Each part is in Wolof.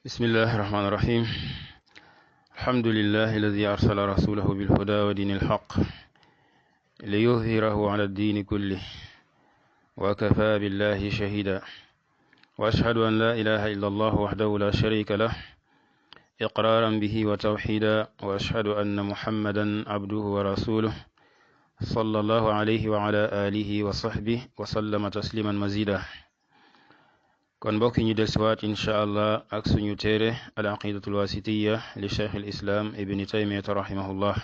بسم الله الرحمن الرحيم الحمد لله الذي أرسل رسوله بالهدى ودين الحق ليظهره على الدين كله وكفى بالله شهيدا وأشهد أن لا إله إلا الله وحده لا شريك له إقرارا به وتوحيدا وأشهد أن محمدا عبده ورسوله صلى الله عليه وعلى آله وصحبه وسلم تسليما مزيدا kon mbokk ñu delsiwaat incha allah ak suñu téere al aqidatul wasitiya li cheikh al islam ibni taymiyata rahimahullah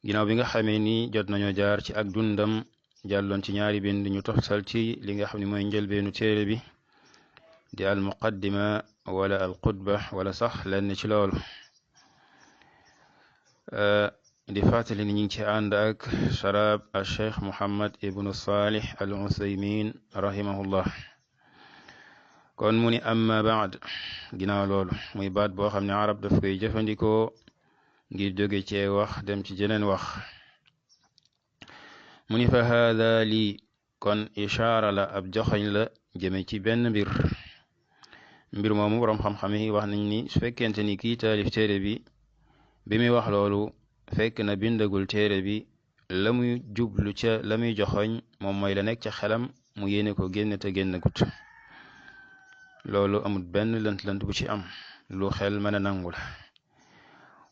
ginnaaw bi nga xamee ni jot nañoo jaar ci ak dundam jàlloon ci ñaari bind ñu tofsal ci li nga xam ne mooy njëlbeenu téere bi di al muqaddima wala al xutba wala sax lenn ci loolu di fàttali ni ñu ngi ci ànd ak sharab al cheikh muhammad ibnu salih al usaymin rahimahullah kon mu ni amma baad ginnaaw loolu muy baat boo xam ne arab daf koy jëfandikoo ngir jóge cee wax dem ci jeneen wax mu ni fa haada lii kon ishaara la ab joxañ la jëme ci benn mbir moomu boroom xam-xam yi wax nañ ni su fekkente ni kii taalif téere bi muy wax loolu fekk na bindagul téere bi la muy jublu ca la muy joxoñ moom mooy la nekk ca xelam mu yéene ko génn te génn gut loolu amul benn lënt-lënt bu ci am lu xel mën a nangu la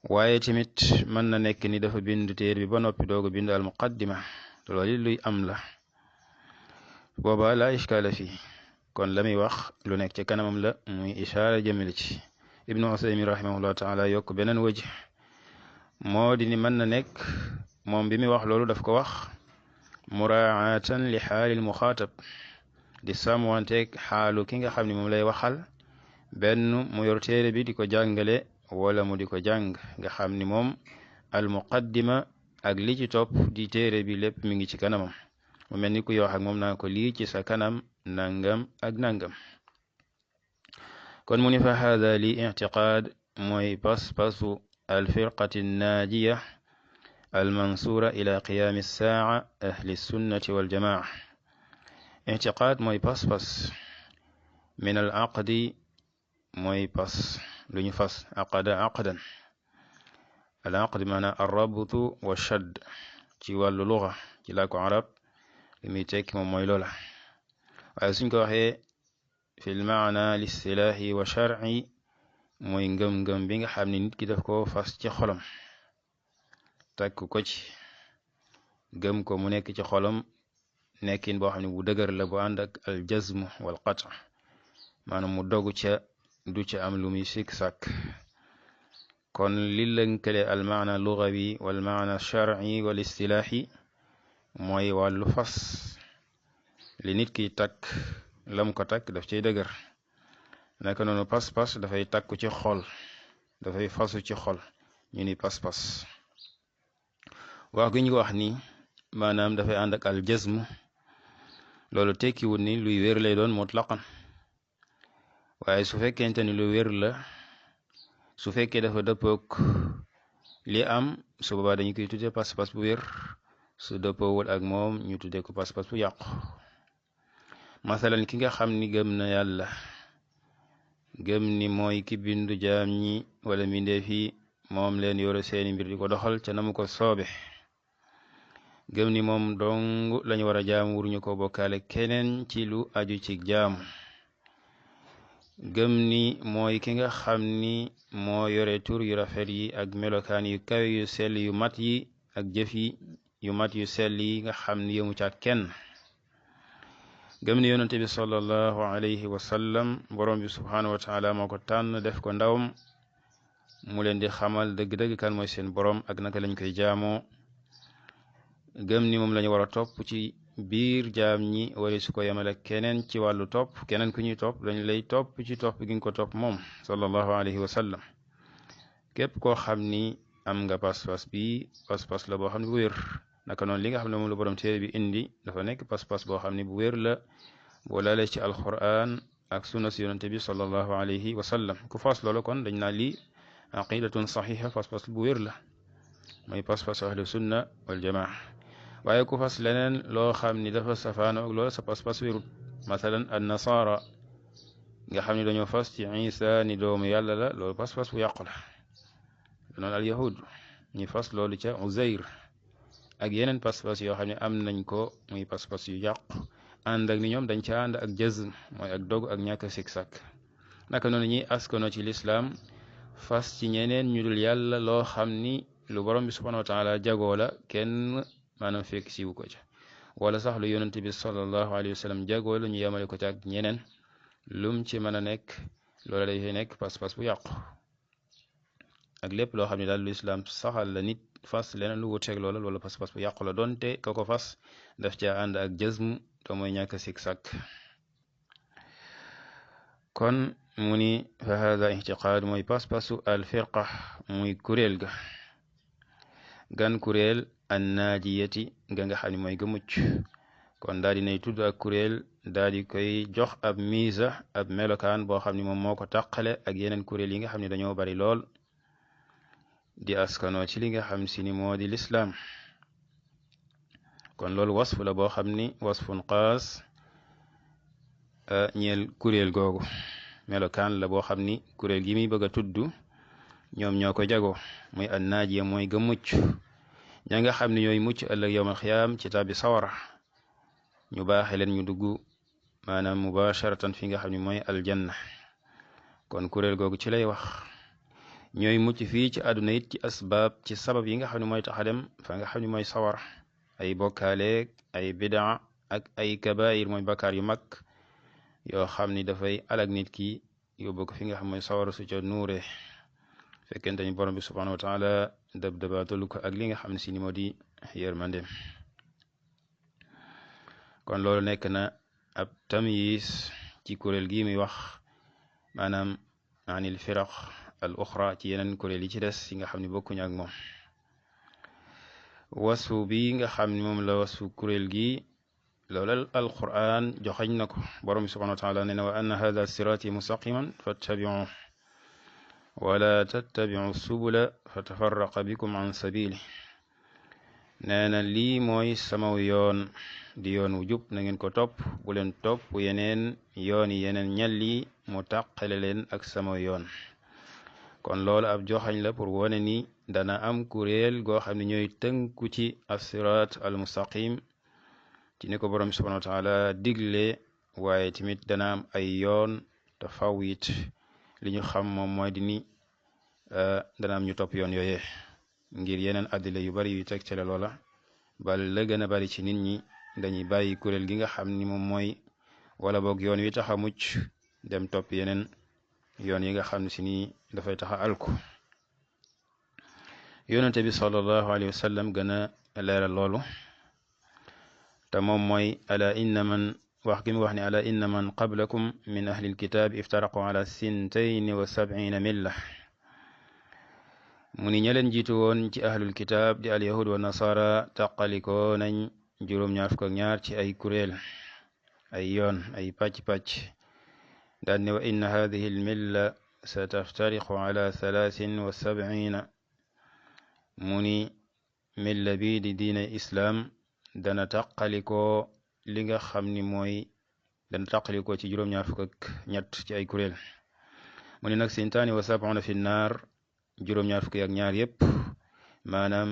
waaye tamit mën na nekk ni dafa bind téere bi ba noppi dooga bind al muqaddima loolu luy am la booba la ishkaala fi kon la muy wax lu nekk ci kanamam la muy ishaara jëmale ci ibnu usaymin rahimahullah taala yokk beneen wëj moo di ni mën na nekk moom bi muy wax loolu daf ko wax muraatan li xaalil muxaatab di sàmmanteeg xaalu ki nga xam ne moom lay waxal benn mu yor téere bi di ko jàngale wala mu di ko jàng nga xam ni moom al muqaddima ak li ci topp di téere bi lépp mi ngi ci kanamam mu mel ni kuy wax ak moom naa ko lii ci sa kanam nangam ak nangam kon mu ni fa haada li i'tiqaad mooy pas-pasu al firqati naajiya al mansura ila qiyaami saaca ahli sunnati wal jamaa i'tiqaad mooy pas-pas min al aqdi mooy pas lu ñu fas aqdan al aqdi maanaam arrabtu wa shadd ci wàllu luga ci làkku arab li muy tekki moom mooy loola waaye suñ ko waxee fi l maana listilaahi wa shar'i mooy ngëm-ngëm bi nga xam ne nit ki daf ko fas ci xolam takk ko ci gëm ko mu nekk ci xolam nekkin boo xam ne bu dëgër la bu ànd ak al jazm wal qat' maanaam mu dogu ca du ca am lu muy sikk sàkk kon li lënkale al maana lugawi wal maana shar'i wal istilaahi mooy wàllu fas li nit ki takk lam ko takk daf cay dëgër naka noonu pas-pas dafay takku ci xol dafay fasu ci xol ñu ni pas-pas wax gi ñu wax ni maanaam dafay ànd ak al jazm loolu tekkiwul ni luy wér lay doon mutlaqan waaye su fekkente ni lu wér la su fekkee dafa dëppook li am su boobaa dañu koy tuddee pas-pas bu wér su dëppoowul ak moom ñu tuddee ko pas-pas bu yàqu masalan ki nga xam ni gëm na yàlla gëm ni mooy ki bindu jaam ñi wala mbindeef yi moom leen yore seeni mbir di ko doxal ca na mu ko soobe gëm ni moom dong lañu war a jaamu wuruñu ko bokkaale keneen ci lu aju ci jaamu gëm ni mooy ki nga xam ni moo yore tur yu rafet yi ak melokaan yu kawe yu sell yu mat yi ak jëf yi yu mat yu sell yi nga xam ni yëmu caat kenn gëm ni yonente bi sallallahu alayhi wa sallam borom bi subhanahu wa taala moo ko tànn def ko ndawam mu leen di xamal dëgg-dëgg kan mooy seen borom ak naka lañ koy jaamoo gëm ni moom lañu war a topp ci biir jaam ñi wala su ko yemale keneen ci wàllu topp keneen ku ñuy topp dañ lay topp ci topp gi nga ko topp moom sallallahu alayhi wa sallam képp koo xam ni am nga pas-pas bi pas-pas la boo xam ne bu wér naka noonu li nga xam ne moom la borom téere bi indi dafa nekk pas-pas boo xam ne bu wér la boo laalee ci alquran ak sunna si yonente bi sallallahu alayhi wa sallam ku fas loolu kon dañ naa lii aqidatun saxiha pas-pas bu wér la mooy pas-pas ahlu sunna wal jamaa waaye ku fas leneen loo xam ni dafa safaano ak loolu sa pas-pas wérut masalan an nasara nga xam ne dañoo fas ci Isa ni doomu yàlla la loolu pas-pas bu yàqu la noonu al yahud ñi fas loolu ca Uzayr ak yeneen pas-pas yoo xam ne am nañ ko muy pas-pas yu yàqu ànd ak ni ñoom dañ ca ànd ak jazm mooy ak dog ak ñàkk sik sàkk naka noonu ñi askano ci lislaam fas ci ñeneen ñu dul yàlla loo xam ni lu borom bi subhanahu wa taala jagoo la kenn maanaam fekk siwu ko ca wala sax lu yonent bi sallallahu alayhi wa sallam jagoo la ñu yemale ko ca ak ñeneen lum ci mën a nekk loola day nekk pas-pas bu yàqu ak lépp loo xam ne daal lu islam saxal la nit fas leneen lu wuteeg loola loolu pas-pas bu yàqu la donte ka ko fas daf caa ànd ak jazm te mooy ñàkk sik sàkk kon mu ni fa hada ixtiqaad mooy pas-pasu al firqa muy kuréel ga gan kuréel an naajiyati nga xam ne mooy ga mucc kon daal di nay tudd ak kuréel daal di koy jox ab miisa ab melokaan boo xam ne moom moo ko tàqale ak yeneen kuréel yi nga xam ne dañoo bari lool di askanoo ci li nga xam si ni moo di lislaam kon loolu wasfu la boo xam ni wasfun xaas ñeel kuréel googu melokaan la boo xam ni kuréel gi muy bëgg a tudd ñoom ñoo ko jago muy an naajiya mooy ga mucc ña nga xam ne ñooy mucc ëllëg yawmal xiyaam ci tàbbi sawara ñu baaxe leen ñu dugg maanaam mubasharatan fi nga xam ne mooy aljanna kon kuréel googu ci lay wax ñooy mucc fii ci àdduna it ci asbaab ci sabab yi nga xam ne mooy tax a dem fa nga xam ne mooy sawara ay bokkaaleeg ay bidaa ak ay kabair mooy bakkaar yu mag yoo xam ni dafay alag nit ki yóbbu ko fi nga xam mooy sawara su ca nuure fekkente ni borom bi subhanahu wa taala dab-dabaatalu ko ak li nga xam ne si ni moo di yërmandem kon loolu nekk na ab tamyiz ci kuréel gi muy wax maanaam anil firaq al uxra ci yeneen kuréel yi ci des yi nga xam ne bokkuñu ak moom wasfu bi nga xam ne moom la wasfu kuréel gi loolu alquran joxañ na ko borom bi subhanahu wa taala nee na wa anna hada sirati mustaqiman fattabi'uhu wala tattabi'u subula fatafarraqa bikum an sabili nee na lii mooy samaw yoon di yoon wu jub na ngeen ko topp bu leen topp yeneen yoon yi yeneen ñal yi mu tàqale leen ak samaw yoon kon loolu ab joxañ la pour wane ni dana am kuréel goo xam ne ñooy tënku ci as-sirat al mustaqim ci ni ko borom subhanahu wa taala digle waaye tamit dana am ay yoon te faw it li ñu xam moom mooy di ni dana am ñu topp yoon yooyee ngir yeneen addila yu bari yu tegtale loola bal la gën a bari ci nit ñi dañuy bàyyi kuréel gi nga xam ni moom mooy wala boog yoon wi tax a mucc dem topp yeneen yoon yi nga xam ne si nii dafay tax a alku yonente bi sallallahu alayhi wa sallam gën a leeral loolu te moom mooy ala inna man wax gi mu wax ne ala inna man qablakum min ahli alkitab iftaraqu ala sintayn wa sab'ina milla mu ni ña leen jiitu woon ci ahlul kitab di al yahud wa nasara taqalikoo nañ juróom-ñaar fukk ak ñaar ci ay kuréel ay yoon ay pàcc-pàcc daan ne wa inna hadihi almilla sataftariqu ala 73 mu ni milla bi di diine islam dana taqalikoo li nga xam ni mooy dana taqalikoo ci juróom-ñaar fukk ak ñett ci ay kuréel mu ni nag sintaani wa sab'una fi naar juróom-ñaar fukk ak ñaar yépp maanaam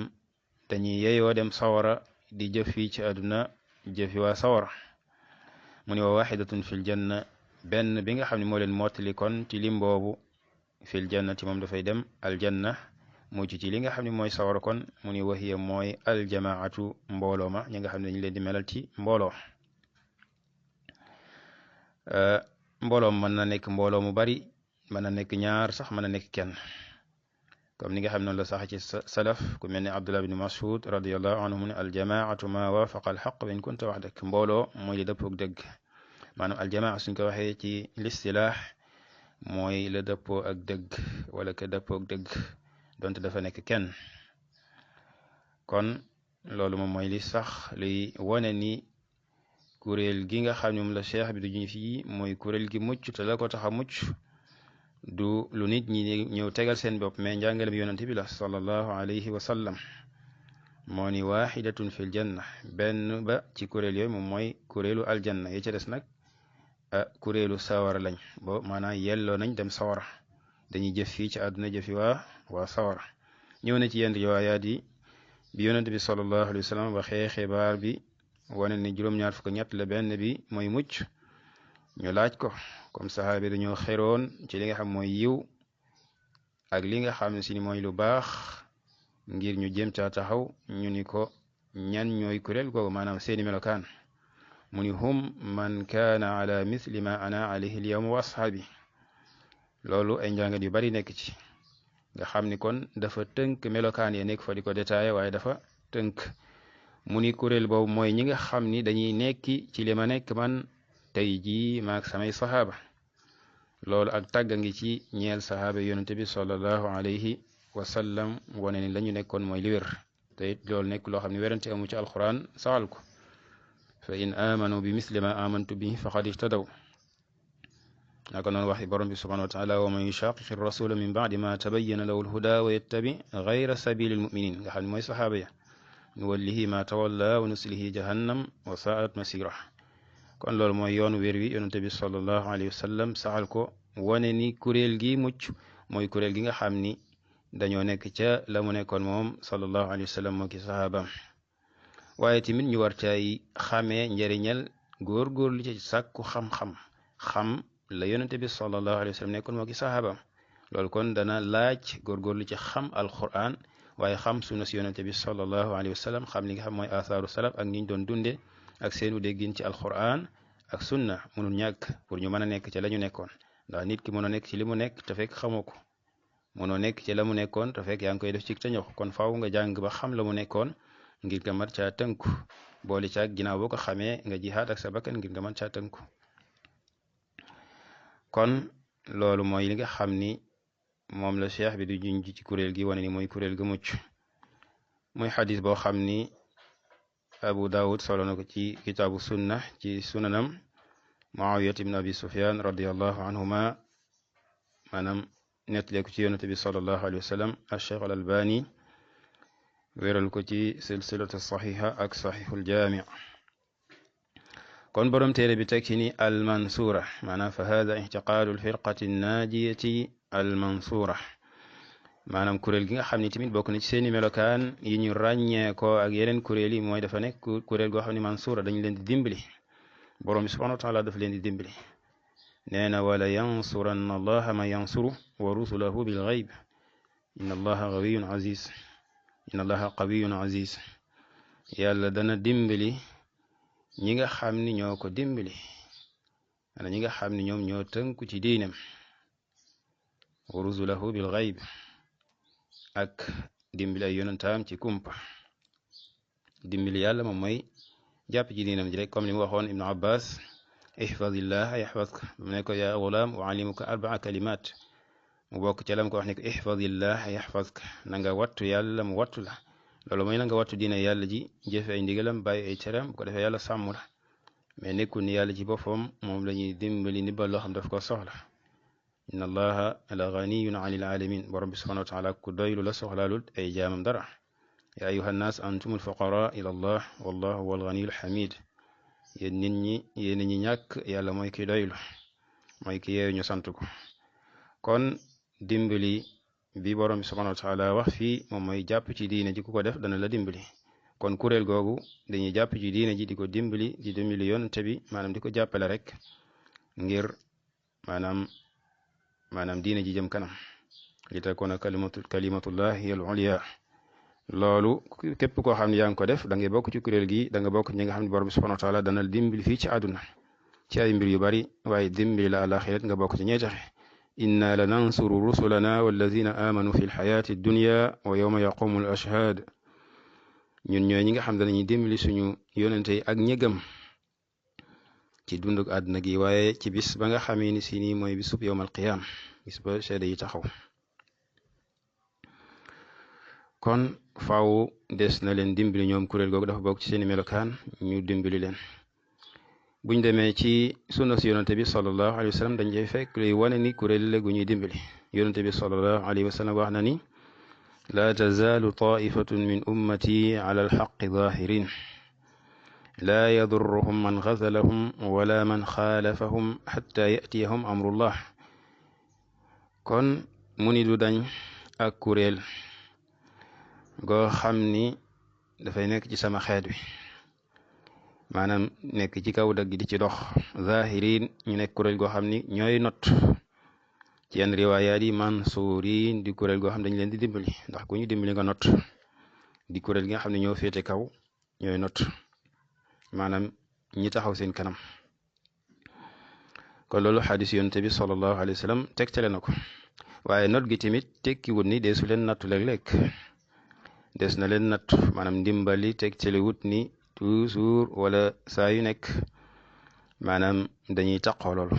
dañuy yeyoo dem sawara di jëf fii ci àdduna jëfi waa sawara mu ni wa waxidatun fil janna benn bi nga xam ne moo leen mottali kon ci lim boobu fil jannati moom dafay dem aljanna mucc ci li nga xam ne mooy sawara kon mu ni wahiya mooy aljamaatu mbooloo ma ñi nga xam ne dañu leen di melal ci mbooloo mbooloo mën na nekk mbooloo mu bari mën na nekk ñaar sax mën na nekk kenn comme ni nga xam ne noonu la sax ci salaf ku mel ne Abdullah bin Mas'ud radiyallahu anhu mu ne aljamaatu ma wafaqa alxaq wa in kunta waxdak mbooloo mooy li dëppoo ak dëgg maanaam aljamaa suñ ko waxee ci listilaax mooy la dëppoo ak dëgg wala ka dëppoo ak dëgg donte dafa nekk kenn kon loolu moom mooy li sax li wane ni kuréel gi nga xam ne moom la cheikh bi du ñu fii mooy kuréel gi mucc te la ko tax a mucc du lu nit ñi ñëw tegal seen bopp mais njàngalem yonente bi la sallallahu alayhi wa sallam moo ni waxidatun fil janna benn ba ci kuréel yooyu moom mooy kuréelu aljanna yi ca des nag kuréelu sawara lañ bo maanaam yelloo nañ dem sawara dañuy jëf fii ci àdduna jëfi waa sawara ñëw na ci yenn riwaayaat yi bi yonent bi sallallahu alayhi wa sallam waxee xibaar bi wane ni juróom-ñaar fukk ñett la benn bi mooy mucc ñu laaj ko comme saxaabi dañoo xeroon ci li nga xam mooy yiw ak li nga xam ne si ni mooy lu baax ngir ñu jëm caa taxaw ñu ni ko ñan ñooy kuréel googu maanaam seeni melokaan mu ni hum man kaana ala misli ma ana alayhi al yawm wa ashaabi loolu ay njàngat yu bari nekk ci nga xam ni kon dafa tënk melokaan yi nekk fa di ko détaillé waaye dafa tënk mu ni kuréel boobu mooy ñi nga xam ni dañuy nekki ci li ma nekk man tey jii maag samay saxaaba loolu ak tàgga ngi ci ñeel saxaaba yonente bi sallallahu alayhi wa sallam wane ni la ñu nekkoon mooy li wér te it loolu nekk loo xam ne werante amu ci alquran saxal ko fa in amanu bi misli ma amantu bi faqad ihtadaw naka noonu waxi borom bi subhanahu wa taala wa man yushaqiqi rasula min ba'di ma tabayyana lahu alhuda wa yattabi ghayra sabili almuminin nga xam ne mooy saxaaba ya nuwallihi ma tawalla wa nuslihi jahannam wa sa'at masira kon loolu mooy yoon wér wi yonente bi sallallahu alayhi wa sallam saxal ko wane ni kuréel gi mucc mooy kuréel gi nga xam ni dañoo nekk ca la mu nekkoon moom sallallahu alayhi wa sallam moo ki saxaabaam waaye tamit ñu war caay xamee njëriñal góor-góorlu ci sàkku xam-xam xam la yonente bi sallallahu alayhi wa sallam nekkoon moo ki saxaabaam loolu kon dana laaj góor-góorlu ci xam alquran waaye xam sunna si yonente bi sallallahu alayhi wa sallam xam li nga xam mooy athaaru salaf ak niñ doon dunde ak seenu déggin ci alquran ak sunna mënul ñàkk pour ñu mën a nekk ca la ñu nekkoon ndax nit ki mën a nekk ci li mu nekk te fekk xamoo ko mënoo nekk ci la mu nekkoon te fekk yaa ngi koy def ci tañox kon faaw nga jàng ba xam la mu nekkoon ngir nga mat caa tënku boole caag ginnaaw boo ko xamee nga jihaad ak sa bakkan ngir nga mat caa tënku kon loolu mooy li nga xam ni moom la cheikh bi di junj ci kuréel gi wane ni mooy kuréel gu mucc muy xadis boo xam ni abu daawud solo na ko ci kitaabu sunna ci sunanam muawiyat ibn abi sufyan radiallahu anhuma maanaam nettaleeku ci yonente bi sallallahu alayhi wa sallam alcheikh al albani wéral ko ci silsilatu saxiha ak saxixul jaami kon borom téere bi teg ci ni almansura maanaam fa hada ictiqaadu alfirqati naajiyati almansura maanaam kuréel gi nga xam ne tamit bokk na ci seeni melokaan yi ñu ràññee ko ak yeneen kuréel yi mooy dafa nekk kuréel goo xam ne mansura dañu leen di dimbali borom bi subhanahu wa taala dafa leen di dimbali nee na wala yansuranna allaha man yansuru wa rusulahu bil ghaib inna allaha qawiyun aziz inna allaha qawiyun aziz yàlla dana dimbali ñi nga xam ni ñoo ko dimbali ana ñi nga xam ni ñoom ñoo tënku ci diinam wa rusulahu bil ghaib ak dimbali ay yonentaam ci kumpa dimbali yàlla moom mooy jàpp ci diinam ji rek comme ni mu waxoon ibnu abbas ihfadillah yahfazka mu ne ko yaa gulaam wa alimuka arbaa kalimat mu bokk ca lam ko wax ne ko ihfadillah yahfazka na nga wattu yàlla mu wattu la loolu mooy na nga wattu diina yàlla ji jëfe ay ndigalam bàyyi ay teram bu ko defee yàlla sàmm la mais nekkul ni yàlla ci boppam moom la ñuy dimbali ndimbal loo xam daf ko soxla inna allaha la ganiyun anil alamin borom bi subhanahu wa taala ku doylu la soxlaalut ay jaamam dara ya ayuha nnaas antumul fuqara ila allah wallahu huwa alganiyul hamid yéen nit ñi yéen ñi ñàkk yàlla mooy ki doylu mooy ki yeeyu ñu sant ko kon dimbali bi borom bi subhanahu wa taala wax fii moom mooy jàpp ci diine ji ku ko def dana la dimbali kon kuréel googu dañuy jàpp ci diine ji di ko dimbali di dimbali yonent bi maanaam di ko jàppale rek ngir maanaam diine ji jëm kanam li takuna kalimatullahi al ulya loolu képp koo xam ne yaa ngi ko def da ngay bokk ci kuréel gi da nga bokk ñi nga xam ne borom bi subhanahu wa taala dana dimbali fii ci àdduna ci ay mbir yu bari waaye dimbali la àlaxirat nga bokk ci ñey taxe inna la nansuru rusulana walladina amanu fi lxayaati dunya wa yawma yaqumu al ashhad ñun ñooy ñi nga xam danañuy dimbali suñu yonente yi ak ñëgam ci dunduk àdduna gi waaye ci bis ba nga xamee ni si nii mooy bisub yowmal qiyaam bis ba seede yi taxaw kon faaw des na leen dimbali ñoom kuréel googu dafa bokk ci seeni melokaan ñu dimbali leen buñ demee ci sunna si yonente bi sallallahu alayhi wa sallam dañ cay fekk luy wane ni kuréel la gu ñuy dimbali yonente bi sallallahu alayhi wa sallam wax na ni laa tazaalu taifatun min ummati ala alxaqi zahirin laa yadurruhum man xazalahum wala man xaalafahum xatta yatiyahum amrullah. kon mu ni du dañ ak kuréel goo xam ni dafay nekk ci sama xeet wi, maanaam nekk ci kaw dëgg di ci dox, zahirin ñu nekk kuréel goo xam ni ñooy not, ci yenn riwaayaat yi mansuurin di kuréel goo xam dañ leen di dimbali, ndax ku ñu dimbali nga not, di kuréel gi nga xam ne ñoo féete kaw ñooy not, maanaam ñi taxaw seen kanam. kon loolu xadis yonte bi sallallahu alayhi wa sallam tegtale na ko. waaye not gi tamit tekkiwut ni deesu leen nattu léeg-léeg, des na leen nattu, maanaam ndimbali tegtale wut ni toujours wala saa yu nekk maanaam dañuy taqoo loolu,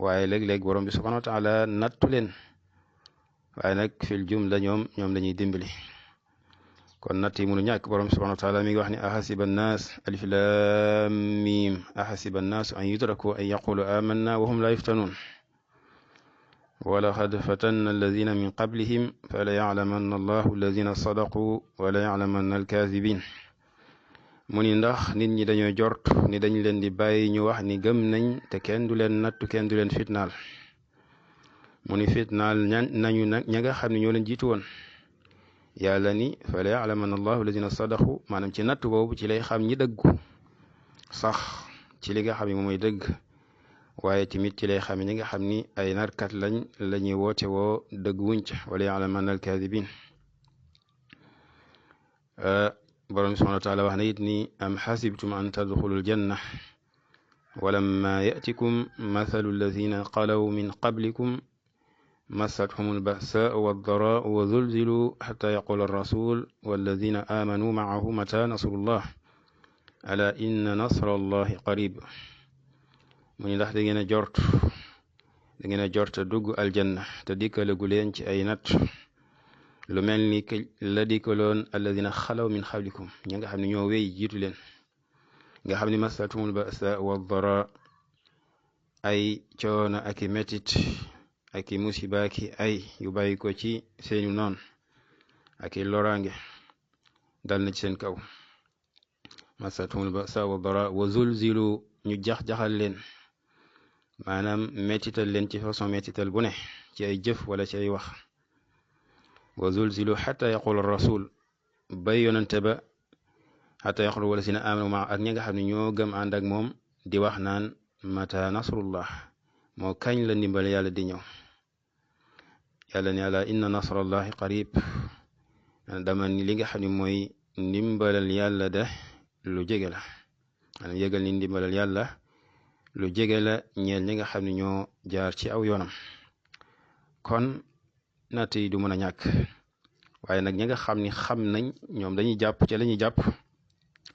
waaye léeg-léeg borom bi subhanahu wa taala nattu leen, waaye nag fil jumla ñoom lañuy dimbali. kon natt yi mënu ñàkk. borom bi subhanahu wa taala mi ngi wax ni ahasiba annaas alif lam mim ahasiba annaas an yudraku an yaqulu amanna wa hum la yuftanun walaqad fatanna alladina min qablihim fala yaclamanna allahu alladina sadaqu wala yaclamanna alkaazibin. mu ni ndax nit ñi dañoo jort ni dañ leen di bàyyi ñu wax ni gëm nañ te kenn du leen nattu, kenn du leen fitnaal. mu ni fitnaal nañu nag ña nga xam ne ñoo leen jiitu woon. yàlla ni fala ya'lamanna allahu alladina sadaqu, maanaam ci nattu boobu ci lay xam ñi dëggu sax ci li nga xam ne moom mooy dëgg, waaye tamit ci lay xam ñi nga xam ni ay narkat lañ la ñuy woote woo dëgg wuñ ca, wala ya'lamanna alkaazibin. borom subhanahu wa taala wax na it ni am xasibtum an tadxulu aljanna walamma yatikum mathalu alladina xalaw min qablikum massathum alba'saau waddaraau wa zulzilu xata yaqula arrasul walladina aamanu macahu mata nasrullah ala inna nasra allahi qarib. mu ni ndax da ngeen a jort dugg aljanna te dikkalagu leen ci ay nat lu mel ni la dikkaloon alladina xalaw min qablikum, ñi nga xam ne ñoo wéy jiitu leen, nga xam ne massathum alba'saau waddara, ay coono ak i metit ak i musiba ki ay yu bàyyi ko ci seenu noon ak i loraange dal na ci seen kaw. massathumul ba'sa wa dara wa zulzilu, ñu jax-jaxal leen, maanaam mettital leen ci façon mettital bu ne, ci ay jëf wala ci ay wax. wa zulzilu xata yaqul rasul, bay yonante ba xata yaqul wala sina amanu ma, ak ñi nga xam ne ñoo gëm ànd ak moom di wax naan mata nasrullah, moo kañ la ndimbal yàlla di ñëw. yàlla ne ala inna nasrallahi qarib, dama ni li nga xam ne mooy ndimbalal yàlla de lu jege la, maanaam yëgal ni ndimbalal yàlla lu jege la ñeel ñi nga xam ne ñoo jaar ci aw yoonam. kon natt yi du mën a ñàkk, waaye nag ñi nga xam ni xam nañ, ñoom dañuy jàpp ci la ñuy jàpp,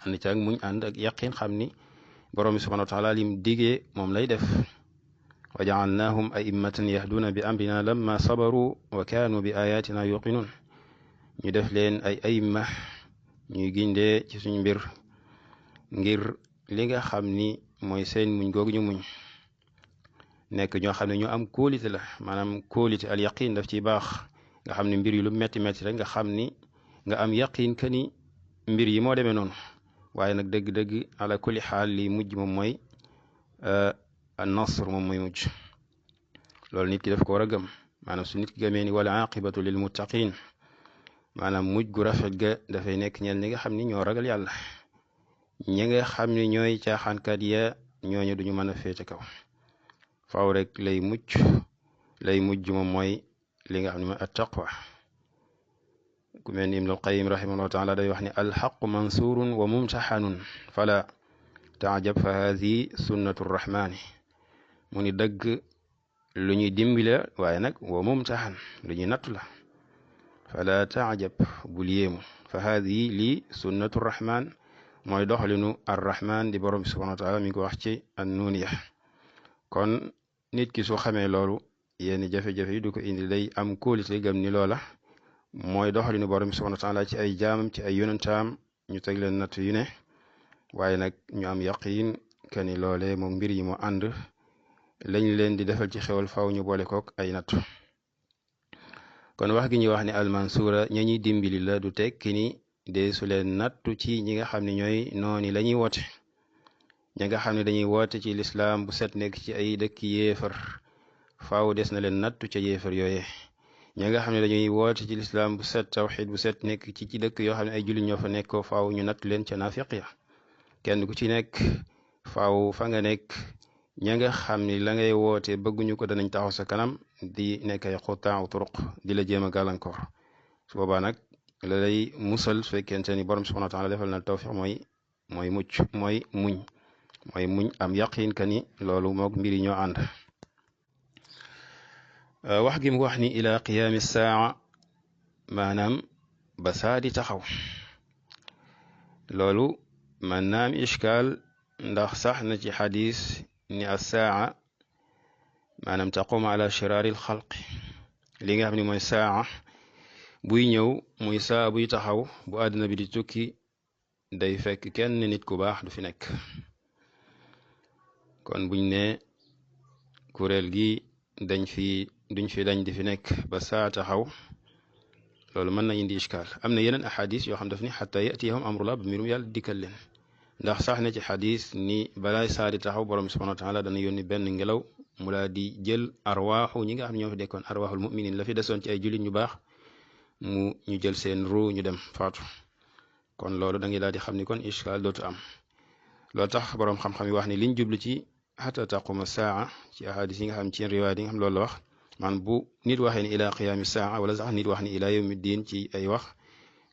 ànd ci ak muñ, ànd ak yaqin, xam ni borom bi subhanahu wa taala lim digee moom lay def. wa jaalnaahum a'immatan yahduuna bi amrina lamma sabaru wa kaanu bi ayatina yuqinun, ñu def leen ay ayimma, ñuy gindee ci suñ mbir ngir li nga xam ni mooy seen muñ googu ñu muñ, nekk ñoo xam ne ñu am kóolite la, maanaam kóolite al yaqin daf ciy baax, nga xam ne mbir yi lu metti metti rek nga xam ni nga am yaqin que ni mbir yi moo demee noonu. waaye nag dëgg-dëgg ala kulli xaal li mujj moom mooy an-nasr, moom mooy mujj. loolu nit ki daf ko war a gëm, maanaam su nit ki gëmee ni wala aqibatu lil muttaqin, maanaam mujj gu rafet ga dafay nekk ñeel ñi nga xam ni ñoo ragal yàlla. ñi nga xam ni ñooy caaxaankat ya, ñooñu duñu mën a féete kaw, faaw rek lay mujj moom mooy li nga xam ne mooy at-taqwa. ku mel ni Ibnul Qayyim rahimahullahu taala day wax ni alxaqu mansurun wa mumtaxanun fala taajab fa haadihi sunnatu rrahmani. mu ni dëgg lu ñuy dimbile, waaye nag wa mumtaxan lu ñuy nattu la. fala taajab, bul yéemu, fa haadihi lii sunnatu rrahman, mooy doxalinu arrahman di borom bi subhanahu wa taala mi ngi ko wax ci an-nuuniya. kon nit ki su xamee loolu, yenn jafe-jafe yi du ko indi, day am kóolite gëm ni loola mooy doxalinu borom bi subhanahu wa taala ci ay jaamam, ci ay yonentaam, ñu teg leen natt yu ne, waaye nag ñu am yaqiin que ni loolee moom mbir yi moo ànd, lañ leen di defal ci xewal faw ñu boole kook ay natt. kon wax gi ñuy wax ni almansura, ña ñuy dimbali la, du tekki ni dee su leen nattu ci ñi nga xam ne ñooy nooni la ñuy woote, ña nga xam ne dañuy woote ci lislaam bu set nekk ci ay dëkk yéefar faaw des na leen nattu ca yéefar yooye ña nga xam ne dañuy woote ci lislaam bu set tawxid bu set nekk ci dëkk yoo xam ne ay jullit ñoo fa nekkoo faaw ñu nattu leen ca naafiq ya kenn ku ci nekk faaw fa nga nekk ña nga xam ni la ngay woote bëgguñu ko danañ taxaw sa kanam di nekk ay xutaaw turuq di la jéem a gàllankoor su boobaa nag la lay musal su fekkente ni borom subhanahu wa taala defal na tawfiq mooy muñ am yaqin ka ni loolu moog mbir yi ñoo ànd wax gi mu wax ni ila qiyaami saa maanaam ba saa di taxaw loolu man naam ishkaal ndax sax na ci xadis ni as-saa maanaam taqum ala shiraaril xalqi li nga xam ne mooy saa buy ñëw muy saa buy taxaw bu àdduna bi di tukki day fekk kenn nit ku baax du fi nekk kon buñ ne kuréel gi duñ fi dañ di fi nekk ba saa taxaw loolu mën na indi ishkaal am na yeneen ahadis yoo xam daf ni xataa yatiyahum amrullah ba mbirum yàlla dikkal leen ndax sax na ci xadis ni balaay saa di taxaw borom subhanahu wa taala dana yónni benn ngelaw mu laa di jël arwaaxu ñi nga xam ñoo fi dekkoon arwaaxul muminin la fi desoon ci ay jullit ñu baax ñu jël seen ruu ñu dem faatu kon loolu da ngay daal di xam ni kon ishkaal dootu am loolu tax borom xam-xam yi wax ni liñ jublu ci xata taquma saa ci ahadis yi nga xam ci riwaayat yi nga xam loolu la wax man bu nit waxee ni ila qiyaami saa wala sax nit wax ni ila yawmi diin ci ay wax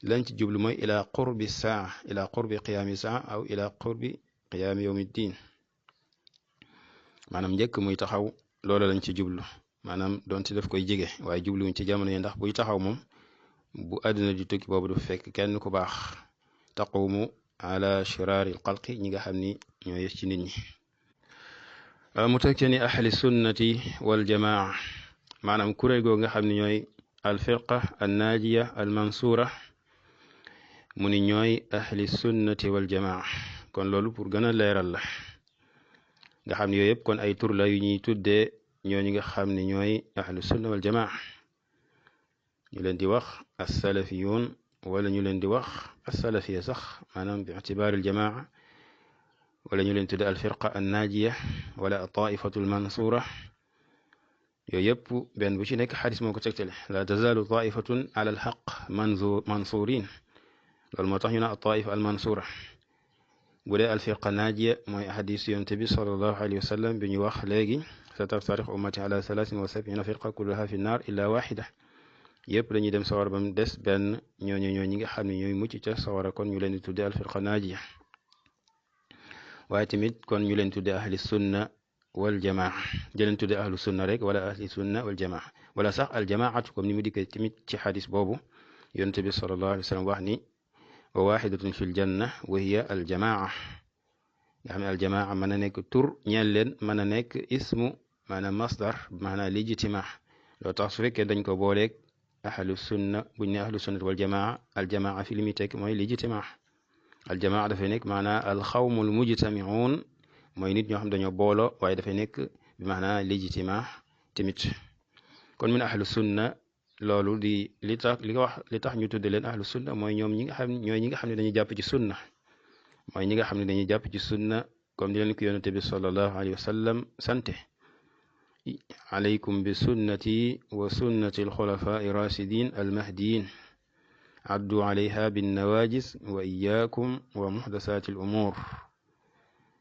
lañ ci jublu mooy ila qurbi saa ila qurbi qiyaami saa aw ila qurbi qiyaami yawmi diin maanaam njëkk muy taxaw loolu lañ ci jublu maanaam doonte daf koy jege waaye jubluwuñ ci jamono yi ndax buy taxaw moom bu àdduna di tukki boobu du fekk kenn ku baax taqumu ala shiraari xalqi ñi nga xam ni ñoo yes ci nit ñi mu teg ci ni ahli sunnati wal jamaa maanaam kuréel googu nga xam ne ñooy alfirqa annaajiya almansura mu ni ñooy ahli sunnati wal jamaa kon loolu pour gën a leeral la nga xam ne yooyu yëpp kon ay tur la yu ñuy tuddee ñooñu nga xam ne ñooy ahlu sunna wal jamaa ñu leen di wax assalafiyun wala ñu leen di wax assalafiya sax maanaam bi itibaari al jamaa wala ñu leen tudde alfirqa annaajiya wala taifatu almansura yooyu yëpp benn bu ci nekk xadis moo ko tegtale la tazalu taifatun ala alxaq mansurin loolu moo tax ñu ne taifa almansura bu dee alfirqa naajiya mooy xadis yonte bi sallallahu alayhi wa sallam bi ñu wax léegi sa taftarix ummati ala 73 firqa kulluha fi nnaar illa waxida yëpp dañuy dem sawara ba mu des benn ñooñu ñi nga xam ne ñooy mucc ca sawara kon ñu leen di tudde alfirqa naajiya waaye tamit kon ñu leen tudde ahli sunna wal jamaa jëleen tudde ahlu sunna rek wala ahli sunna wal jamaa wala sax al jamaatu comme ni mu dikkee tamit ci xadis boobu yonte bi sallallahu alayhi wa sallam wax ni wa waxidatun fi l janna wa hiya al jamaa nga xam ne al jamaa mën a nekk tur ñeel leen mën a nekk ismu maanaam masdar maanaam lijtimaa loo tax su fekkee dañ ko booleeg ahlu sunna buñ ne ahlu sunnat wal jamaa al jamaa fi li muy tekk mooy lijtimaa al jamaa dafay nekk maanaam al xawmul mujtamiun mooy nit ñoo xam dañoo booloo waaye dafay nekk bi maanaam lijtimaa tamit kon min ahlu sunna loolu di li tax ñu tudde leen ahlu sunna mooy ñoom ñi nga xam ne dañuy jàpp ci sunna mooy ñi nga xam ne dañuy jàpp ci sunna comme di leen ko yonente bi sallallahu alayhi wa sallam sante alaykum bi sunnati wa sunnati alxulafai rasidin almahdiyin addu alayha binnawajis wa iyakum wa muxdasati al umur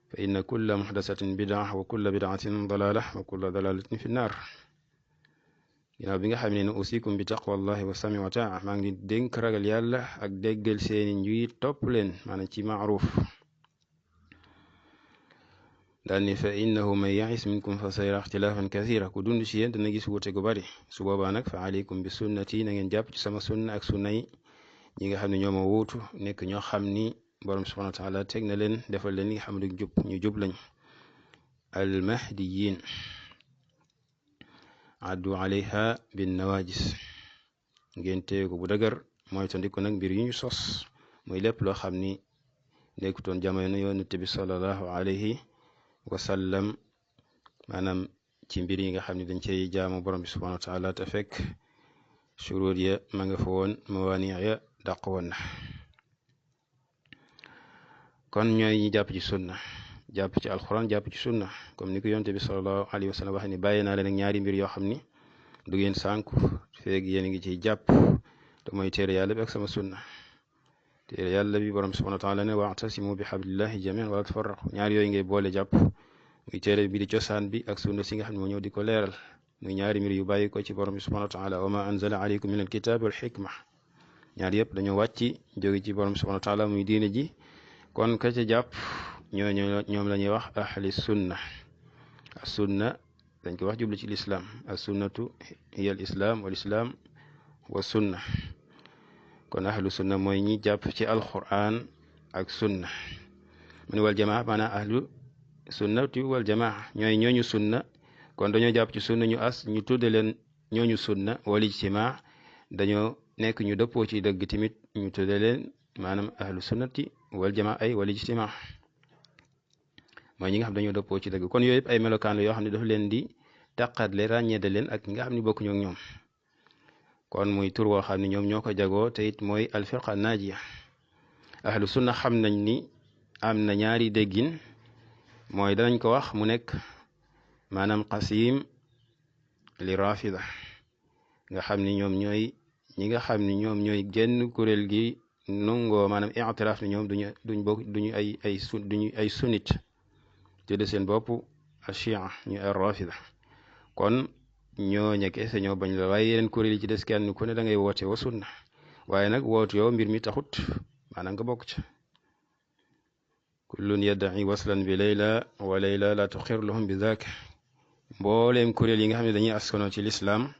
fa inna kulla muxdasatin bidaa wa kulla bidaatin dalala wa kulla dalalatin fi nnaar ginnaaw bi nga xam ne usikum bi taqwallahi wa sami wa taa maa ngi dénk ragal yàlla ak déggal seeni njiit topp leen maanaam ci maaruf daal ni fa innahu man yais minkum fa sayara ixtilaafan kathira ku dund ci yéen dana gis wute gu bari su boobaa nag fa aleykum bi sunnati na ngeen jàpp ci sama sunna ak sunnay ñi nga xam ne ñoo ma wuutu nekk ñoo xam ni borom subhanahu wa taala teg na leen defal leen li nga xam ne jub ñu jub lañ almahdiyin addu alayha bin nawajis ngeen téye ko bu dëgër mooy tandiku nag mbir yu ñu sos muy lépp loo xam ni nekkutoon jamono yonent bi sallallahu alayhi wa sallam maanaam ci mbir yi nga xam ne dañ cey jaamu borom bi subhanahu wa taala te fekk shuruut ya ma nga fa woon mawaani ya dàq woon na kon ñooy ñi jàpp ci sunna jàpp ci alquran jàpp ci sunna comme ni ko yonte bi sallallahu alayhi wa sallam waxe ni bàyyi naa leen ak ñaari mbir yoo xam ni du ngeen sànku feeg yéen a ngi ciy jàpp te mooy téere yàlla bi ak sama sunna téere yàlla bi borom subhanahu wa taala ne wa'tasimu bi hablillahi jami'an wala tafarraqu ñaar yooyu ngay boole jàpp muy téere bi di cosaan bi ak sunna si nga xam ne moo ñëw di ko leeral muy ñaari mbir yu bàyyi ko ci borom bi subhanahu wa taala wa ma anzala alaykum min alkitabi wal hikma ñaar yëpp dañoo wàcc jóge ci borom bi subhanahu wa taala muy diine ji kon ka ca jàpp ñoom la ñuy wax ahli sunna sunna dañ ko wax jublu ci lislaam as sunnatu hiya al islam wal islam wa sunna kon ahlu sunna mooy ñi jàpp ci alquran ak sunna mu ne wal jamaa maanaam ahlu sunnati wal jamaa ñooy ñooñu sunna kon dañoo jàpp ci sunna ñu tudde leen ñooñu sunna wal ijtimaa dañoo nekk ñu dëppoo ci dëgg tamit ñu tudde leen maanaam ahlu sunnati wal jamaa ay wal ijtimaa mooy ñi nga xam dañoo dëppoo ci dëgg kon yooyu yëpp ay melokaan la yoo xam ne dafa leen di taqatle ràññeede leen ak ñi nga xam ne bokkuñu ak ñoom kon muy tur woo xam ne ñoom ñoo ko jagoo te it mooy alfirqa naajiya ahlu sunna xam nañ ni am na ñaari déggin mooy danañ ko wax mu nekk maanaam qasim li rafida nga xam ni ñoom ñooy ñi nga xam ni ñoom ñooy genn kuréel gi nungoo maanaam i'tiraaf ni ñoom duñu ay sunnit tudde seen bopp ashia ñu ay rafida kon ñoo ñekkee sa ñoo bañ la waaye yeneen kuréel yi ci des kenn ku ne da ngay woote wa sunna waaye nag woote yow mbir mi taxut maanaam nga bokk ca kullun yadda'i waslan bi layla wa layla la tuxir lahum bi zaaka mbooleem kuréel yi nga xam ne dañuy askanoo ci lislaam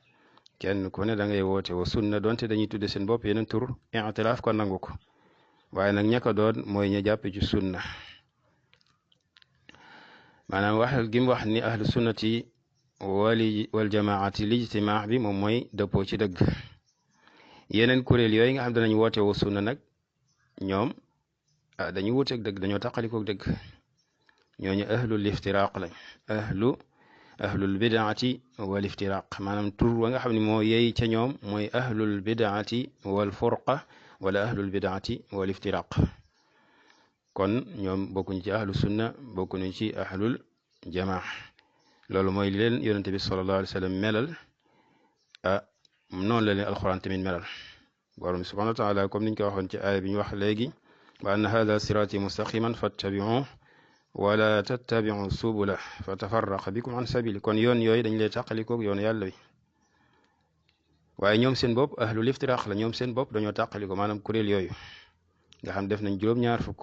kenn ku ne da ngay woote wa sunna donte dañuy tudde seen bopp yeneen tur i'tiraaf ko nangu ko waaye nag ña ko doon mooy ña jàpp ci sunna maanaam wax gi mu wax ni ahlu sunnati wal jamaati lijtimaa bi moom mooy dëppoo ci dëgg yeneen kuréel yooyu nga xam danañ woote wa sunna nag ñoom dañuy wuuteeg dëgg dañoo taqalikoog dëgg ñooñu ahlul iftiraq lañ ahlul bidaati wal iftiraq maanaam tur wa nga xam ne moo yey ca ñoom mooy ahlul bidaati wal furqa wala ahlul bidaati wal iftiraq kon ñoom bokkuñ ci ahlu sunna bokkuñ ci ahlul jamaa loolu mooy li leen yonente bi sallallahu alayhi wa sallam melal noonu la leen alquran tamit melal borom subhanahu wa taala comme niñ ko waxoon ci aaya bi ñu wax léegi wa anna hada sirati mustaqiman fattabi'u wala tattabi'u subula fa tafarraqa bikum an sabili kon yoon yooyu dañ lay tàqalikoog yoonu yàlla wi waaye ñoom seen bopp ahlul iftiraq la ñoom seen bopp dañoo tàqaliko maanaam kuréel yooyu nga xam def nañ juróom-ñaar fukk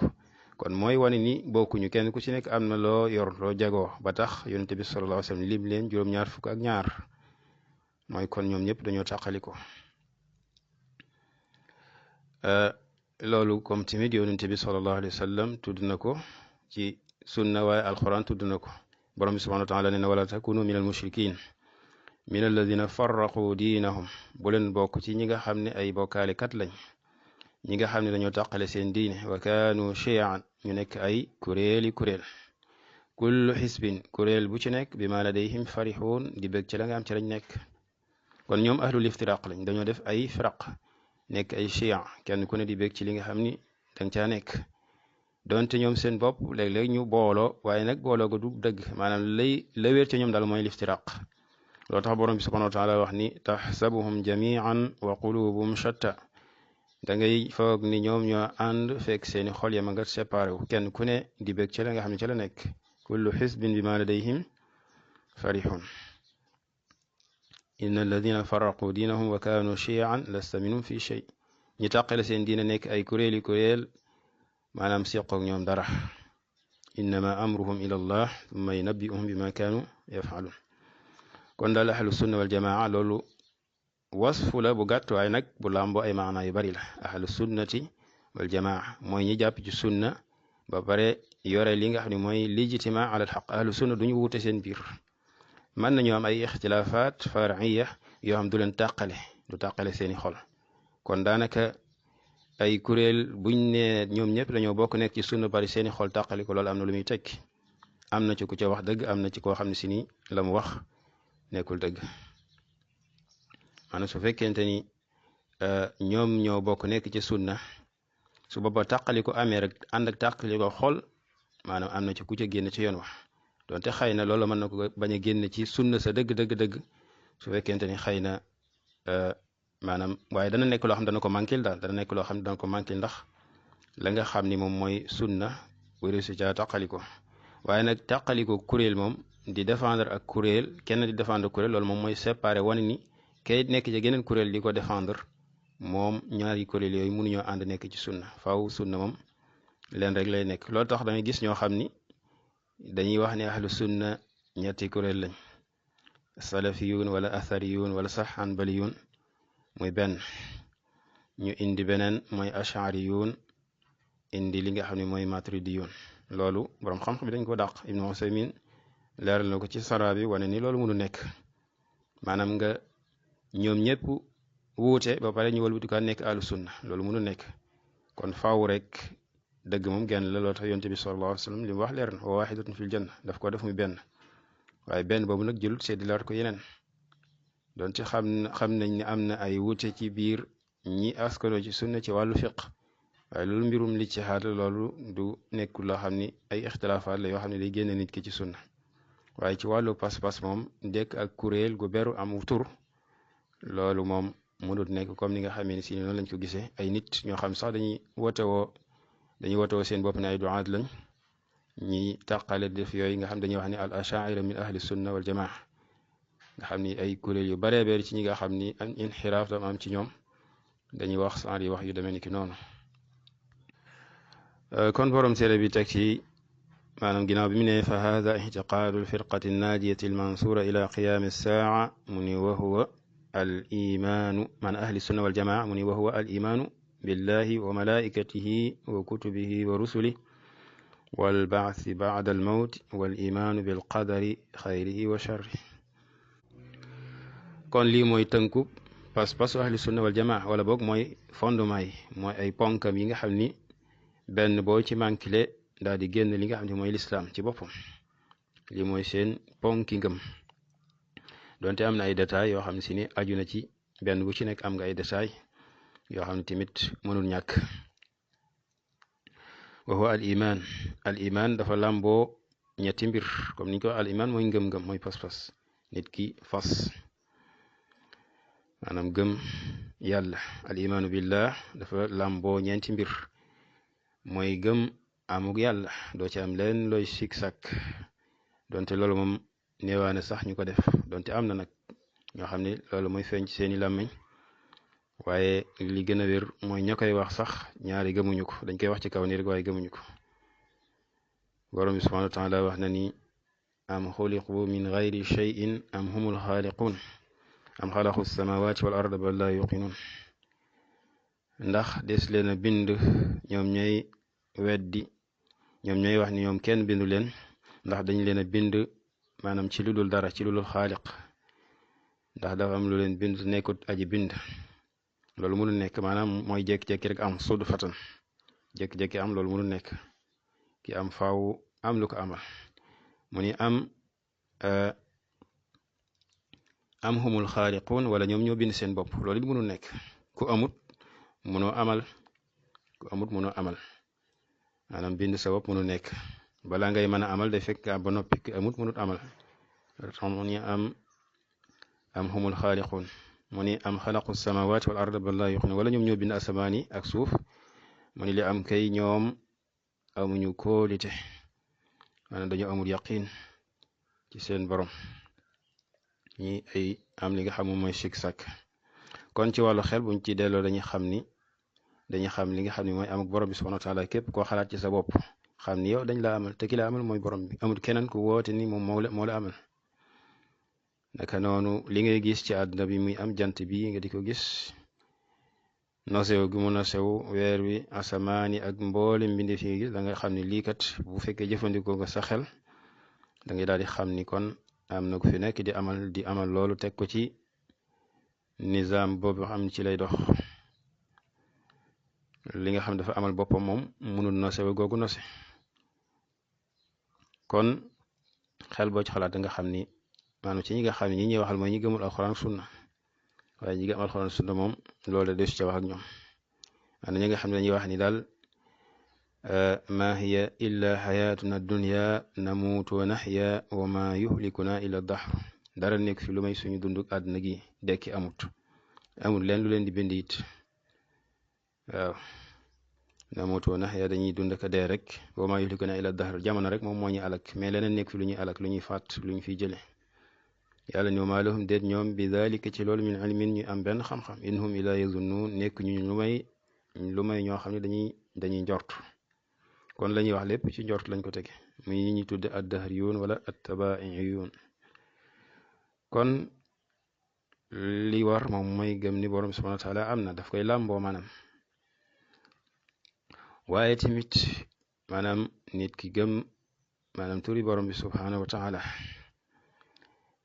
kon mooy wane ni bokkuñu kenn ku ci nekk am na loo yor loo jagoo ba tax yonent bi sallallahu alayhi wa sallam lim leen juróom-ñaar fukk ak ñaar mooy kon ñoom ñëpp dañoo tàqaliko loolu comme tamit yonent bi sallallahu alayhi wa sallam tudd na ko ci sunna waaye alquran tudd na ko borom bi subhanahu wa taala nee na wala takunu min al mushrikin min alladina farraqu diinahum bu leen bokk ci ñi nga xam ne ay bokkaale kat lañ ñi nga xam ne dañoo tàqale seen diine wa kaanu chiaan ñu nekk ay kuréeli kuréel kullu xisbin kuréel bu ci nekk bi ma ladayhim farixuun di bëgg ci la nga am ci lañ nekk kon ñoom ahlul iftiraq lañ dañoo def ay firaq nekk ay chia kenn ku ne di bëgg ci li nga xam ni danga caa nekk donte ñoom seen bopp léeg-léeg ñu booloo waaye nag booloo ga du dëgg maanaam la wér ci ñoom daal mooy liftiraq loolu tax borom bi subhanahu wa taala wax ni taxsabuhum jamian wa qulubuhum shatta da ngay foog ni ñoom ñoo ànd fekk seeni xol ya ma nga séparé wu kenn ku ne di bëgg ci la nga xam ne ci la nekk kullu xisbin bi ma ladayhim farihun inna alladina farraqu diinahum wa kaanu chiaan lasta minhum fi shay ñi tàqale seen diina nekk ay kuréeli kuréel maanaam siqoog ñoom dara innama amruhum ila allah thumma yunabbi'uhum bima kaanu yaf'alun kon daal ahlu sunna wal jamaa loolu wasfu la bu gàtt waaye nag bu làmboo ay maana yu bari la ahlu sunnati wal jamaa mooy ñi jàpp ci sunna ba pare yore li nga xam ne mooy lijtimaa ala alxaq ahlu sunna duñu wuute seen biir mën nañoo am ay ixtilaafaat far'iya yoo xam du leen tàqale du tàqale seeni xol kon daanaka ay kuréel buñ ne ñoom ñëpp dañoo bokk nekk ci sunna bari seeni xol tàqali ko loolu am na lu muy tekki am na ci ku ca wax dëgg am na ci koo xam ne si ni la mu wax nekkul dëgg maanaam su fekkente ni ñoom ñoo bokk nekk ci sunna su booba tàqali ko amee rek ànd ak tàqali ko xol maanaam am na ci ku ca génn ci yoon wax donte xëy na loolu mën na ko bañ a génn ci sunna sa dëgg su fekkente ni xëy na maanaam waaye dana nekk loo xam dana ko manquil daal dana nekk loo xam dana ko manquil ndax la nga xam ni moom mooy sunna wéru si caa tàqaliko waaye nag tàqaliko kuréel moom di défendre ak kuréel kenn di défendre kuréel loolu moom mooy séparé wane ni kay nekk ci geneen kuréel di ko défendre moom ñaari kuréel yooyu mënuñoo ànd nekk ci sunna faaw sunna moom leen rek lay nekk loolu tax dangay gis ñoo xam ni dañuy wax ne ahlu sunna ñetti kuréel lañ salafiyun wala athariyun wala sax hanbaliyun muy benn ñu indi beneen mooy ashariyun indi li nga xam ne mooy maturidiyun loolu borom xam-xam bi dañ ko dàq Ibnu Usaymin leeral na ko ci sara bi wane ni loolu mënu nekk maanaam nga ñoom ñëpp wuute ba pare ñu walbatiku nekk ahlu sunna loolu mënu nekk kon faaw rek dëgg moom genn la loo tax yonte bi sallallahu alayhi wa sallam li mu wax leer na wa waxidatun fil janna daf ko def muy benn waaye benn boobu nag jëlut seddi laat ko yeneen donte xam nañ ne am na ay wuute ci biir ñi askano ci sunna ci wàllu fiq waaye loolu mbirum lijtihaad la loolu du nekkul loo xam ni ay ixtilaafaat la yoo xam ne day génne nit ki ci sunna waaye ci wàllu pas-pas moom dekk ak kuréel gu beru am tur loolu moom mënut nekk comme ni nga xamee ni si noonu lañ ko gisee ay nit ñoo xam sax dañuy wootewoo seen bopp ne ay duaat lañ ñi tàqale def yooyu nga xam dañuy wax ni al ashaira min ahli sunna wal jamaa nga xam ni ay kuréel yu baree bari ci ñi nga xam ni am inxiraaf dama am ci ñoom dañuy wax sant yi wax yu demee ni ki noonu kon borom téere bi teg ci maanaam ginnaaw bi mu ne fa hada ictiqaadu alfirqati annajiyati almansura ila qiyaami alsaaca mu ni wa huwa al imaanu man ahli sunna waljamaa mu ni wa huwa al imaanu billahi wa malaikatihi wa kutubihi wa rusulih walbaathi bacda almawt wal imaanu bilqadari xayrihi wa sharrihi kon lii mooy tënkub pas-pasu ahli sunna waljamaa wala boog mooy fondement yi mooy ay ponkam yi nga xam ni benn boo ci manqué daal di génn li nga xam ne mooy lislaam ci boppam li mooy seen ponki ngëm donte am na ay détails yoo xam ne si ni aju na ci benn bu ci nekk am nga ay détails yoo xam ne tamit mënul ñàkk wa huwa al iman dafa làmboo ñetti mbir comme niñ ko al iman mooy ngëm-ngëm mooy pas-pas nit ki fas maanaam gëm yàlla al imaanu billah dafa làmboo ñeenti mbir mooy gëm amug yàlla doo ci am leen looy sik sak donte loolu moom néewaane sax ñu ko def donte am na nag ñoo xam ne loolu mooy feeñ ci seeni làmmiñ waaye li gën a wér mooy ña koy wax sax ñaari gëmuñu ko dañ koy wax ci kaw nii rek waaye gëmuñu ko borom bi subhanahu wa taala wax na ni am xuliqu min gayri cheyin am humul xaaliquun am xalaqu samawati wal arda bal laa yuqinun ndax des leen a bind ñoom ñooy weddi ñoom ñooy wax ni ñoom kenn bindu leen ndax dañ leen a bind maanaam ci lu dul dara ci lu dul xaaliq ndax dafa am lu leen bind nekkut aji bind loolu mënul nekk maanaam mooy jékki-jékki rek am sudu fatan jékki-jékki am loolu mënul nekk ki am faaw am lu ko amal mu ni am humul xaaliquun wala ñoom ñoo bind seen bopp loolu it mënul nekk ku amut mënoo amal maanaam bind sa bopp mënul nekk balaa ngay mën a amal day fekk ba noppi ki amut mënut amal mu ni am humul xaaliquun mu ni am xalaqu samawati wal arda bal laa yuqinun wala ñoom ñoo bind asamaan yi ak suuf mu ni li am kay ñoom amuñu kóolite maanaam dañoo amul yaqin ci seen borom ñi ay am li nga xam mooy sik sak kon ci wàllu xel buñ ci delloo dañuy xam li nga xam ne mooy amuk borom bi subhanahu wa taala képp koo xalaat ci sa bopp xam ni yow dañ la amal te ki la amal mooy borom bi amul keneen ku woote ni moom moo la amal naka noonu li ngay gis ci àdduna bi muy am jant bi nga di ko gis nosew gi mu nosew weer wi asamaani ak mboole mbindeef yi gis da nga xam ne lii kat bu fekkee jëfandikoo nga sa xel da ngay daal di xam ni kon am na ku fi nekk di amal loolu teg ko ci nizaam boobu xam ci lay dox li nga xam dafa amal boppam moom mënul nosew googu nose kon xel boo ci xalaat da nga xam ni maanaam ci ñi nga xam ne ñi ñuy waxal mooy ñi gëmul alxuraan sunna waaye ñi gëm alxuraan sunna moom loolu desu ca wax ak ñoom maanaam ñi nga xam ne dañuy wax ni daal ma hiya illa xayatuna dunya namuutu wa naxya wa ma yuhlikuna illa dahr dara nekk fi lu may suñu dunduk àdduna gi dekki amul leen lu leen di bind it waaw namuutu wa naxya dañuy dund ka dee rek wa ma yuhlikuna illa dahr jamono rek moom moo ñu alak mais leneen nekk fi lu ñuy alak lu ñuy fàtt lu ñu fiy jële yàlla ni wa maa lahum déet ñoom bi dalika ci loolu min ilmin ñu am benn xam-xam in hum illa yazunnuun nekk ñu lu may ñoo xam ne dañuy njort kon la ñuy wax lépp ci njort lañ ko tege muy ñi ñuy tudde ad-dahriyuun wala at-tabaa'iyuun kon li war moom mooy gëm ni borom subhanahu wa taala am na daf koy làmboo maanaam waaye tamit maanaam nit ki gëm maanaam turi borom bi subhanahu wa taala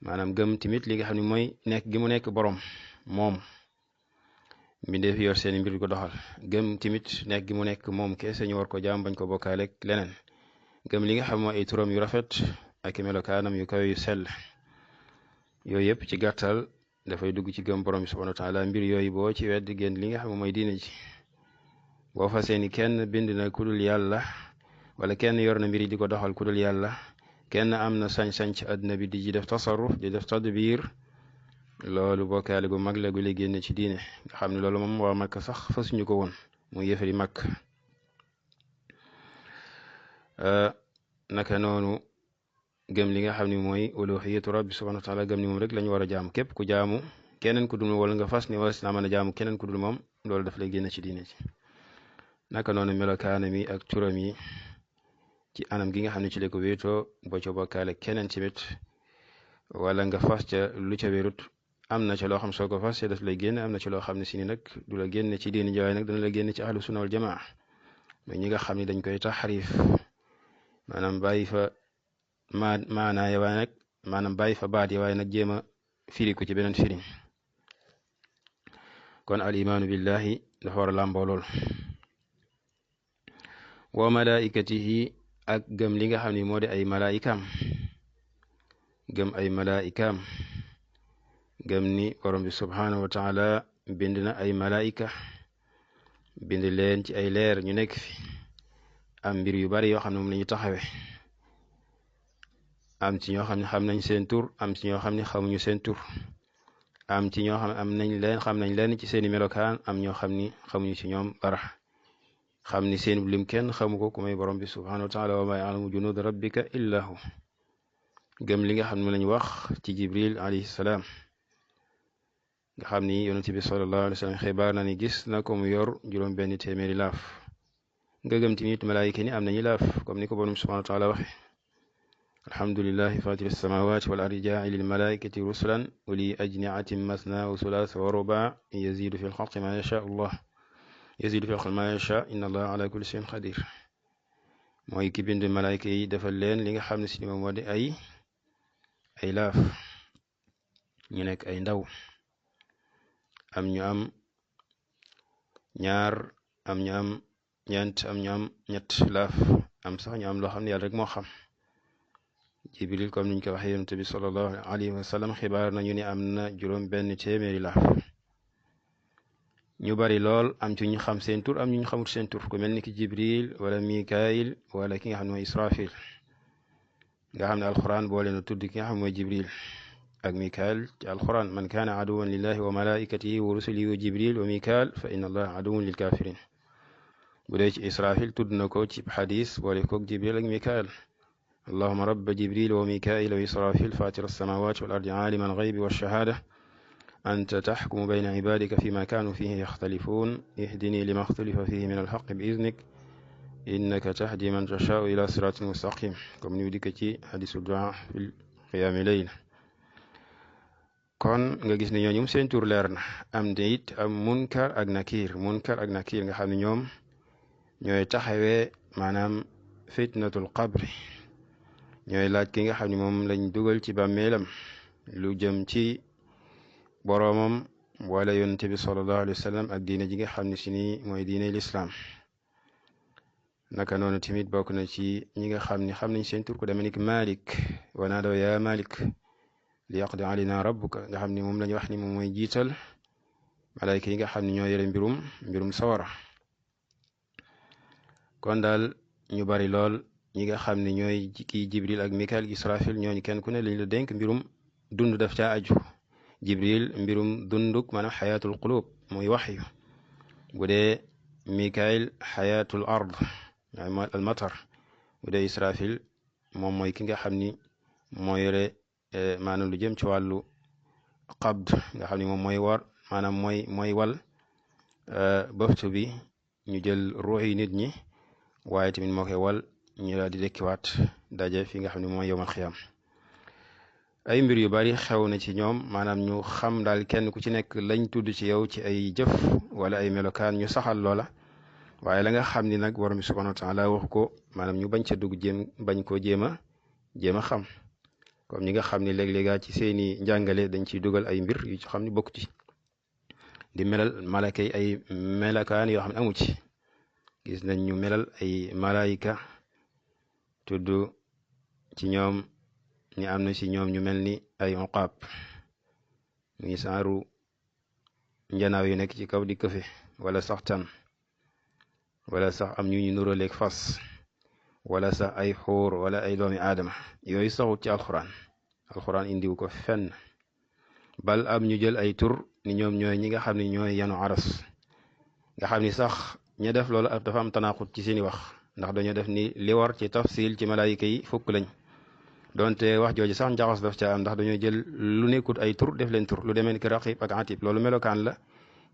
maanaam gëm tamit li nga xam ne mooy nekk gi mu nekk borom moom mbindeef yor seen mbir di ko doxal gëm tamit nekk gi mu nekk moom kese ñu war ko jaam bañ ko bokkaaleeg leneen gëm li nga xam mooy ay turam yu rafet ak melokaanam yu kawe yu sell yooyu yëpp ci gàttal dafay dugg ci gëm borom bi subhanahu wa taala mbir yooyu boo ci wedd génn li nga xam mooy diine ji boo fa seeni kenn bind na kudul yàlla wala kenn yor na mbir yi di ko doxal kudul yàlla kenn am na sañ-sañ ci àdduna bi di ci def tasarruf di def tadbir loolu bokkaale gu mag la gu lay génne ci diine nga xam ne loolu moom waa Makka sax fasuñu ko woon muy yëfari Makka naka noonu gëm li nga xam ne mooy uluhiyatu rabbi subhanahu wa taala gëm ni moom rek la ñu war a jaamu képp ku jaamu keneen ku dul wala nga fas ni war naa mën a jaamu keneen ku dul moom loolu daf lay génne ci diine ci naka noonu melokaanam yi ak turam yi ci anam gi nga xam ne ci la ko wéetoo boo ca bokkaale keneen tamit wala nga fas ca lu ca wérut am na ca loo xam soo ko fas daf lay génne am na ci loo xam ne si ni nag du la génne ci diine ji waaye nag dana la génne ci ahlu sunna wal jamaa mais ñi nga xam ne dañ koy taxarif maanaam bàyyi fa maanaaya waaye nag maanaam bàyyi fa baat yi waaye nag jéem a firi ko ci beneen firi kon al imaanu billahi dafa war a làmboo lool wa malaikatihi ak gëm li nga xam ne moo di ay malaikaam gëm ay malaikaam gëm ni borom bi subhanahu wa taala bind na ay malaika bind leen ci ay leer ñu nekk fi am mbir yu bari yoo xam ne moom la ñu taxawe am ci ñoo xam ne xam nañ seen tur am ci ñoo xam ne xamuñu seen tur am ci ñoo xam ne xam nañ leen ci seeni melokaan am ñoo xam ni xamuñu ci ñoom dara xam ni seen lim kenn xamu ko ku may borom bi subhanahu wa taala wa ma ya'lamu junud rabbika illa hu gëm li nga xam ne lañ wax ci jibril alayhi salaam nga xam ni yonent bi sallallahu alayhi wa sallam xibaar na ni gis na ko mu yor juróom benn téeméeri laaf nga gëm tamit malaayika ni am nañu laaf comme ni ko borom subhanahu wa taala waxe alhamdulillahi fatiri samawati wal ardi jaa'ilil malaikati rusulan uli ajni'atin masna wa sulaasa wa ruba yazidu fil xalqi ma yasha allah yazidu fil xalqi ma yasha inna allah ala kulli shay'in qadir mooy ki bind malaayika yi defal leen li nga xam ne si moom moo di ay laaf ñu nekk ay ndaw am ñu am ñaar am ñu am ñeent am ñu am ñett laaf am sax ñu am loo xam ne yàlla rek moo xam jibril comme niñ ko waxee yonent bi sallallahu alayhi wa sallam xibaar nañu ni am na juróom benn téeméeri laaf ñu bari lool am ci ñu xam seen tur am ñu xamut seen tur ku mel ni ki jibril wala mikail wala ki nga xam ne mooy israfil nga xam ne alquran boole na tudd ki nga xam ne mooy jibril ak mikail ci alquran man kaana aduwan lillahi wa malaikatihi wa rusulihi wa jibril wa mikail fa inna allaha aduwun lil kafirin bu dee ci israfil tudd na ko ci xadis boole koog jibril ak mikail allahuma rabba jibril wa mikail wa israfil fatira alsamawati wal ardi alima alghaybi walshahada anta taxkumu bayna ibadika fima kaanu fihi yaxtalifun ihdini lima xtalifa fihi min alxaq bi iznik innaka tahdi man tashaau ila siratin mustaqim comme ni mu dikk ci xadisu du'a fil qiyaami layl kon nga gis ne ñooñu seen tur leer na am de it am munkar ak nakir nga xam ne ñoom ñooy taxawee maanaam fitnatul qabri ñooy laaj ki nga xam ne moom lañ dugal ci bàmmeelam lu jëm ci boroomam wala yonent bi sallallahu alayhi wa sallam ak diine ji nga xam ne si ni mooy diine lislaam naka noonu tamit bokk na ci ñi nga xam ne xam nañ seen tur ko deme ni Malik wa naadaw yaa Malik li yaqdi alayna rabbuka nga xam ne moom lañu wax ni moom mooy jiital malayka yi nga xam ne ñoo yore mbirum sawara kon daal ñu bari lool ñi nga xam ne ñooy kii Jibril ak Mikael Israfil ñooñu kenn ku ne lañ la dénk mbirum dund daf caa aju. Jibril mbirum dunduk maanaam xayaatul qulub muy waxyu, bu dee Mikael xayaatul ard al matar, bu dee Israfil moom mooy ki nga xam ni moo yore maanaam lu jëm ci wàllu qabd nga xam ni moom mooy war maanaam mooy wal bëftu bi ñu jël ruux yi nit ñi, waaye tamit moo koy wal ñu daal di dekkiwaat daje fi nga xam ne mooy yowmal xiyaam. ay mbir yu bari xew na ci ñoom, maanaam ñu xam daal kenn ku ci nekk lañ tudd ci yow ci ay jëf wala ay melokaan ñu saxal loola, waaye la nga xam ni nag borom bi subhanahu wa taala waxu ko, maanaam ñu bañ ca dugg bañ koo jéem a xam, comme ñi nga xam ni léeg-léegaa ci seeni njàngale dañ ciy dugal ay mbir yu ci xam ni bokk ci, di melal malaka yi ay melakaan yoo xam ne amu ci. gis nañ ñu melal ay malaayika tudd ci ñoom ñi am na ci ñoom ñu mel ni ay uqaab, muy saaru njanaaw yu nekk ci kaw di këfe, wala sax tan, wala sax am ñu nuróoleeg fas, wala sax ay xuur wala ay doomi aadama. yooyu saxut ci alxuraan indiwu ko fenn. bal am ñu jël ay tur ni ñoom ñooy ñi nga xam ne ñooy yanu aras, nga xam ni sax ña def loolu ak dafa am tanaaxut ci seeni wax, ndax dañoo def ni li war ci tafsil ci malaayika yi fukk lañ, donte wax jooju sax njaxas daf ca am, ndax dañoo jël lu nekkut ay tur def leen tur, lu demee ni ki raqib ak atib. loolu melokaan la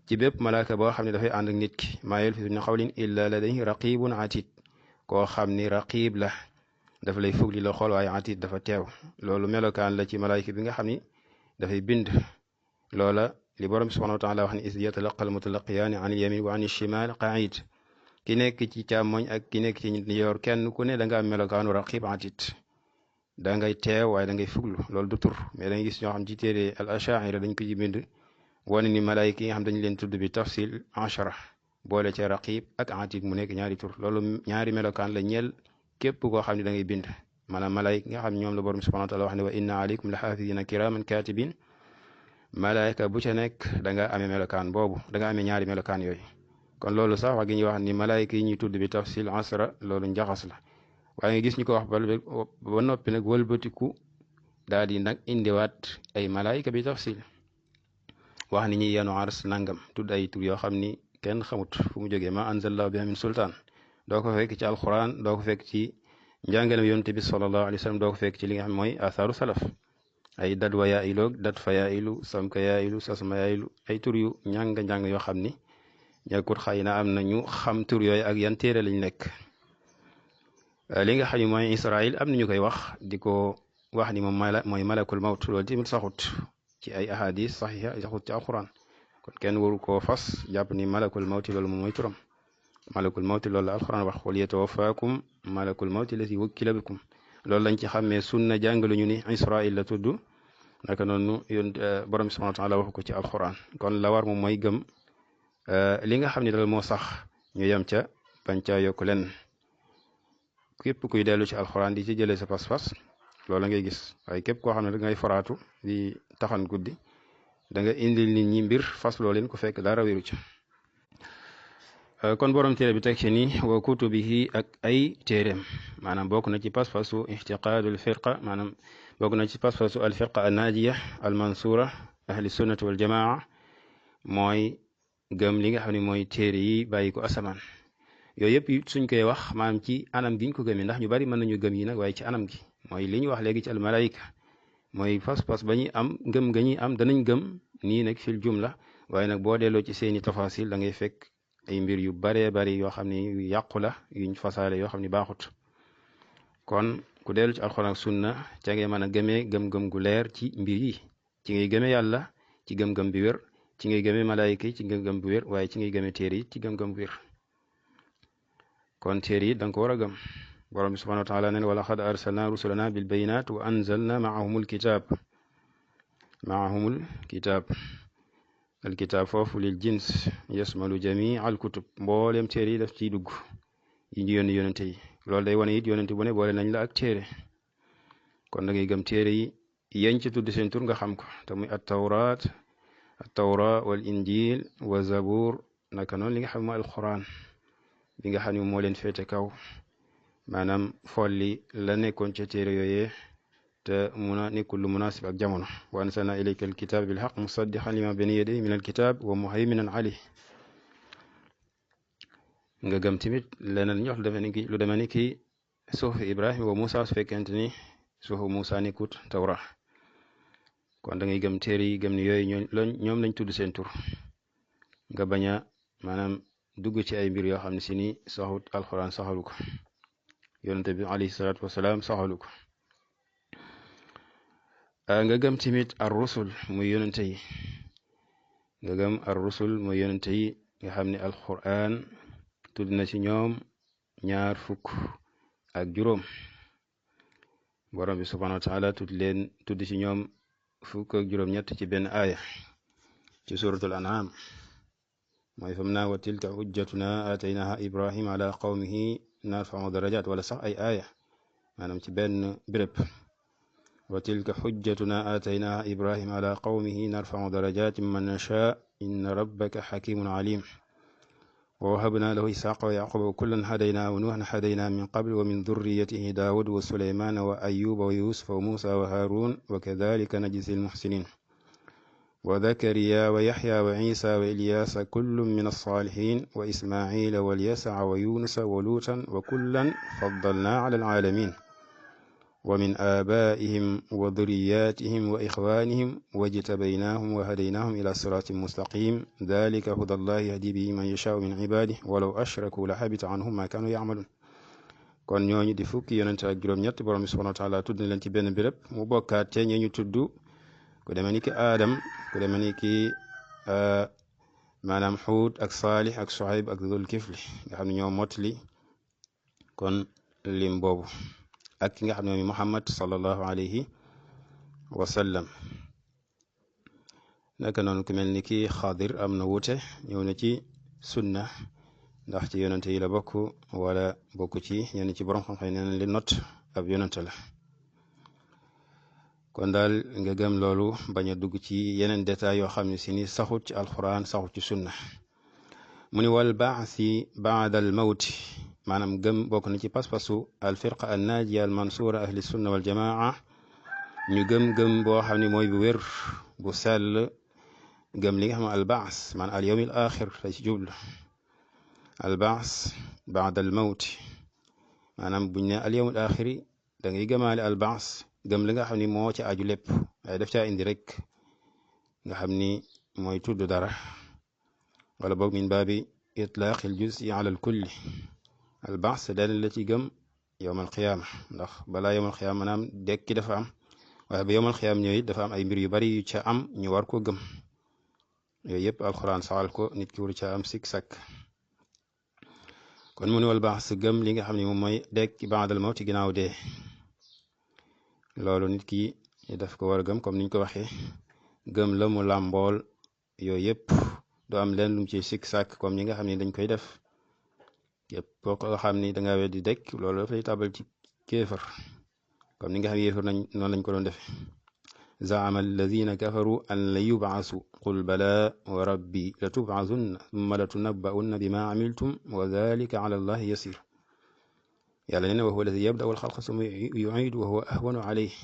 ci bépp malaaka boo xam ne dafay ànd ak nit ki, maa yalfizu min qawlin illa ladayhi raqibun atid. koo xam ni raqib la dafa lay fugli la xool, waaye atid dafa teew. loolu melokaan la ci malaayika bi nga xam ni dafay bind. loola li borom subhanahu wa taala wax ni is yatalaqa al mutalaqiyaani an il yamin wa an il shimal qaid. ki nekk ci càmmoñ ak ki nekk ci ndijoor kenn ku ne da nga am melokaanu raqib atid, da ngay teew waaye da ngay fuglu. loolu du tur, mais dañuy gis ñoo xam ci téere al ashaira dañ ko ci bind wane ni malaayika yi nga xam dañ leen tudd bi tafsil 10 boole ci raqib ak atid mu nekk ñaari tur. loolu ñaari melokaan la ñeel képp koo xam ne da ngay bind, maanaam malaayika nga xam ne ñoom la borom subhanahu wa taala wax ne wa inna alaykum la xaafidina kiraman katibin. malaayika bu ca nekk da nga amee melokaan boobu, da nga amee ñaari melokaan yooyu. kon loolu sax wax gi ñuy wax ni malaayika yi ñuy tudd bi tafsil 10 loolu njaxas la, waaye nga gis ñu ko wax ba noppi nag wëlbatiku daal di nag indiwaat ay malaayika bi tafsil, wax ni ñi yanu ars nangam, tudd ay tur yoo xam ni kenn xamut fu mu jógee, ma anzalallahu biha min sultaan. doo ko fekk ci alquran, doo ko fekk ci njàngalem yonent bi sallallahu alayhi wa sallam, doo ko fekk ci li nga xam mooy athaaru salaf, ay dat wa yaa iloog dat fa yaa ilu samka yaa ilu sasma yaa ilu, ay tur yu njàng yoo xam ni ñàkkut xëy na am na ñu xam tur yooyu ak yan téere lañ nekk. li nga xam ne mooy Israil am na ñu koy wax di ko wax ni moom mooy malakul mawt. loolu tamit saxut ci ay ahadis saxiixa, saxut ci alquran. kon kenn waru koo fas jàpp ni malakul mawti loolu moom mooy turam. malakul mawti loolu la alquran wax qul yatawaffakum malakul mawti allati wukkila bikum. loolu lañ ci xàmmee sunna jàngaluñu ni Israil la tudd, naka noonu yoon borom subhanahu wa taala waxu ko ci alquran. kon la war moom mooy gëm li nga xam ne daal moo sax ñu yem ca bañ caa yokk leen. képp kuy dellu ci alxuraan di ci jëlee sa pas-pas loola ngay gis, waaye képp koo xam ne da ngay faraatu di taxan guddi da nga indil nit ñi mbir fas loo leen ko fekk dara wéru ci. kon borom téere bi teg ci ni wa kutubihi ak ay téeréem, maanaam bokk na ci pas-pasu ixtiqaadul firqa, maanaam bokk na ci pas-pasu al firqa an naajiya al mansura ahli sunnati wal jamaa, mooy gëm li nga xam ne mooy téere yi bàyyi ko asamaan. yooyu yëpp suñ koy wax maanaam ci anam giñ ko gëmee, ndax ñu bari mën nañu gëm yi nag, waaye ci anam gi mooy li ñu wax léegi ci almalaayika, mooy pas-pas ba ñuy am ngëm ga ñuy am danañ gëm nii nag fil jumla, waaye nag boo delloo ci seeni tafasil da ngay fekk ay mbir yu baree bari yoo xam ne yu yàqu la, yuñ fasaale yoo xam ne baaxut. kon ku dellu ci alxuraan ak sunna ca ngay mën a gëmee gëm-gëm gu leer ci mbir yi, ci ngay gëmee yàlla ci gëm-gëm bi wér, ci ngay gëmee malaayika yi ci gëm-gëm bu wér, waaye ci ngay gëmee téere yi ci gëm-gëm bu wér. kon téere yi da nga ko war a gëm. borom bi subhanahu wa taala nen wa laqad arsalna rusulana bil bayinat wa anzalna maahumul kitab. alkitab foofu lil jins yasmalu jami al kutub, mboolem téere yi daf ciy dugg yi ñu yónni yonente yi. loolu day wane it yonente bu ne boole nañ la ak téere. kon da ngay gëm téere yi yañ ci tudd seen tur nga xam ko, te muy at tawra wal injil wa zabur, naka noonu li nga xam mooy alquran. bi nga xam ne moo leen féete kaw maanaam folli la nekkoon ca téere yooyee te nekkul lu munasib ak jamono wa anzalna ilayka alkitab bilhaq musaddiqan lima bayna yadayhi min alkitab wa muhayminan alayh nga gëm tamit leneen ñox lu demee ni ki suuf Ibrahima wa Musa su fekkente ni suufu Musa nekkut tawra kon da ngay gëm téere yi gëm ni yooyu ñoom lañ tudd seen tur nga bañ a maanaam dugg ci ay mbir yoo xam ne si ni saxut alxuraan saxalu ko yonente bi alayhi salaatu wasalaam saxalu ko nga gëm tamit ar rusul muy yonente yi nga gëm ar rusul muy yonente yi nga xam ne alxuraan tudd na ci ñoom 20 borom bi subhanahu wa taala tudd ci ñoom 18 ci benn aaya ci suratul an'am mooy fam naa wa tilka hujjatuna ataynaha ibrahima ala qawmihi narfa'u darajat wala sax ay aaya maanaam ci benn béréb wa tilka hujjatuna ataynaha ibrahima ala qawmihi narfa'u darajatin man nasha inna rabbaka hakimun alim wa wahabna lahu ishaqa wa yaquba wa kullan hadayna wa nuhan hadayna min qabl wa min dhurriyyatihi daawud wa sulaymana wa ayyuba wa yusufa wa musa wa harun wa kadhalika najzi almuhsinin wa zakariya wa yaxya wa isa wa ilyasa kullun min alsalihin wa ismaila wa alyasaa wa yunusa wa luutan wa kullan faddalna ala alalamin wa min abaihim wa duriyatihim wa ixwanihim wajtabaynahum wa hadaynahum ila siratin mustaqim dalika huda allahi yahdi bihi man yashaau min ibadihi walaw ashraku la habita anhum ma kanu yacmalun kon ñooñu di fukki yonente ak juróom-ñett borom bi subhanahu wa taala tudd na leen ci benn béréb mu bokkaat te ñi ñu tudd ku demee ni ki Aadam ku demee ni ki maanaam Xuud ak Saalix ak Suhayb ak Dul Kifli nga xam ne ñoo motli kon lim boobu ak ki nga xam ne mooy Muhammad sallallahu alayhi wa sallam naka noonu ku mel ni ki Xadir am na wuute ñëw na ci sunna ndax ci yonente yi la bokk wala bokk ci ñenn ci borom xam-xam nee na li not ab yonente la kon daal nga gëm loolu bañ a dugg ci yeneen détails yoo xam ne si ni saxut ci alquran saxut ci sunna mu ni wal baasi baada al mawti maanaam gëm bokk na ci pas-pasu al firqa an naajiya al mansura ahli sunna wal jamaa ñu gëm boo xam ne mooy bu wér bu sell gëm li nga xam ne al baas maanaam al yawm al axir la ci jublu al baas baada al mawti maanaam buñ ne al yawm al axiri da ngay gëmaale al baas gëm li nga xam ni moo ci aju lépp waaye daf caa indi rek nga xam ni mooy tudd dara wala boog min baabi itlaaqil juz'i ala al kulli al ba's daal la ci gëm yowmal xiyaama ndax balaa yowmal xiyaama maanaam dekki dafa am waaye ba yowmal xiyaama ñëw it dafa am ay mbir yu bari yu ca am ñu war ko gëm yooyu yëpp alxuraan saxal ko nit ki wuru ca am sik sak kon mu ne wal ba's gëm li nga xam ne moom mooy dekki ba'dal mawti ginnaaw dee loolu nit ki daf ko war a gëm comme niñ ko waxee gëm la mu làmbool yooyu yëpp doo am leen lum ci sikk sàkk comme ñi nga xam ne dañ koy def yëpp boo ko xam ni danga weddi dekk loolu dafay tabal ci kéefar comme ni nga xam ne yéefar nañ noonu lañ ko doon defe zaama alladina kafaru an la yubaasu qul bala wa rabbi la tubaasunna thumma la tunabba'unna bima amiltum wa dhalika ala allahi yasir yàlla nee na wa huwa alladi yabda'u al-xalqa summa yu'iidu wa huwa ahwanu alayhi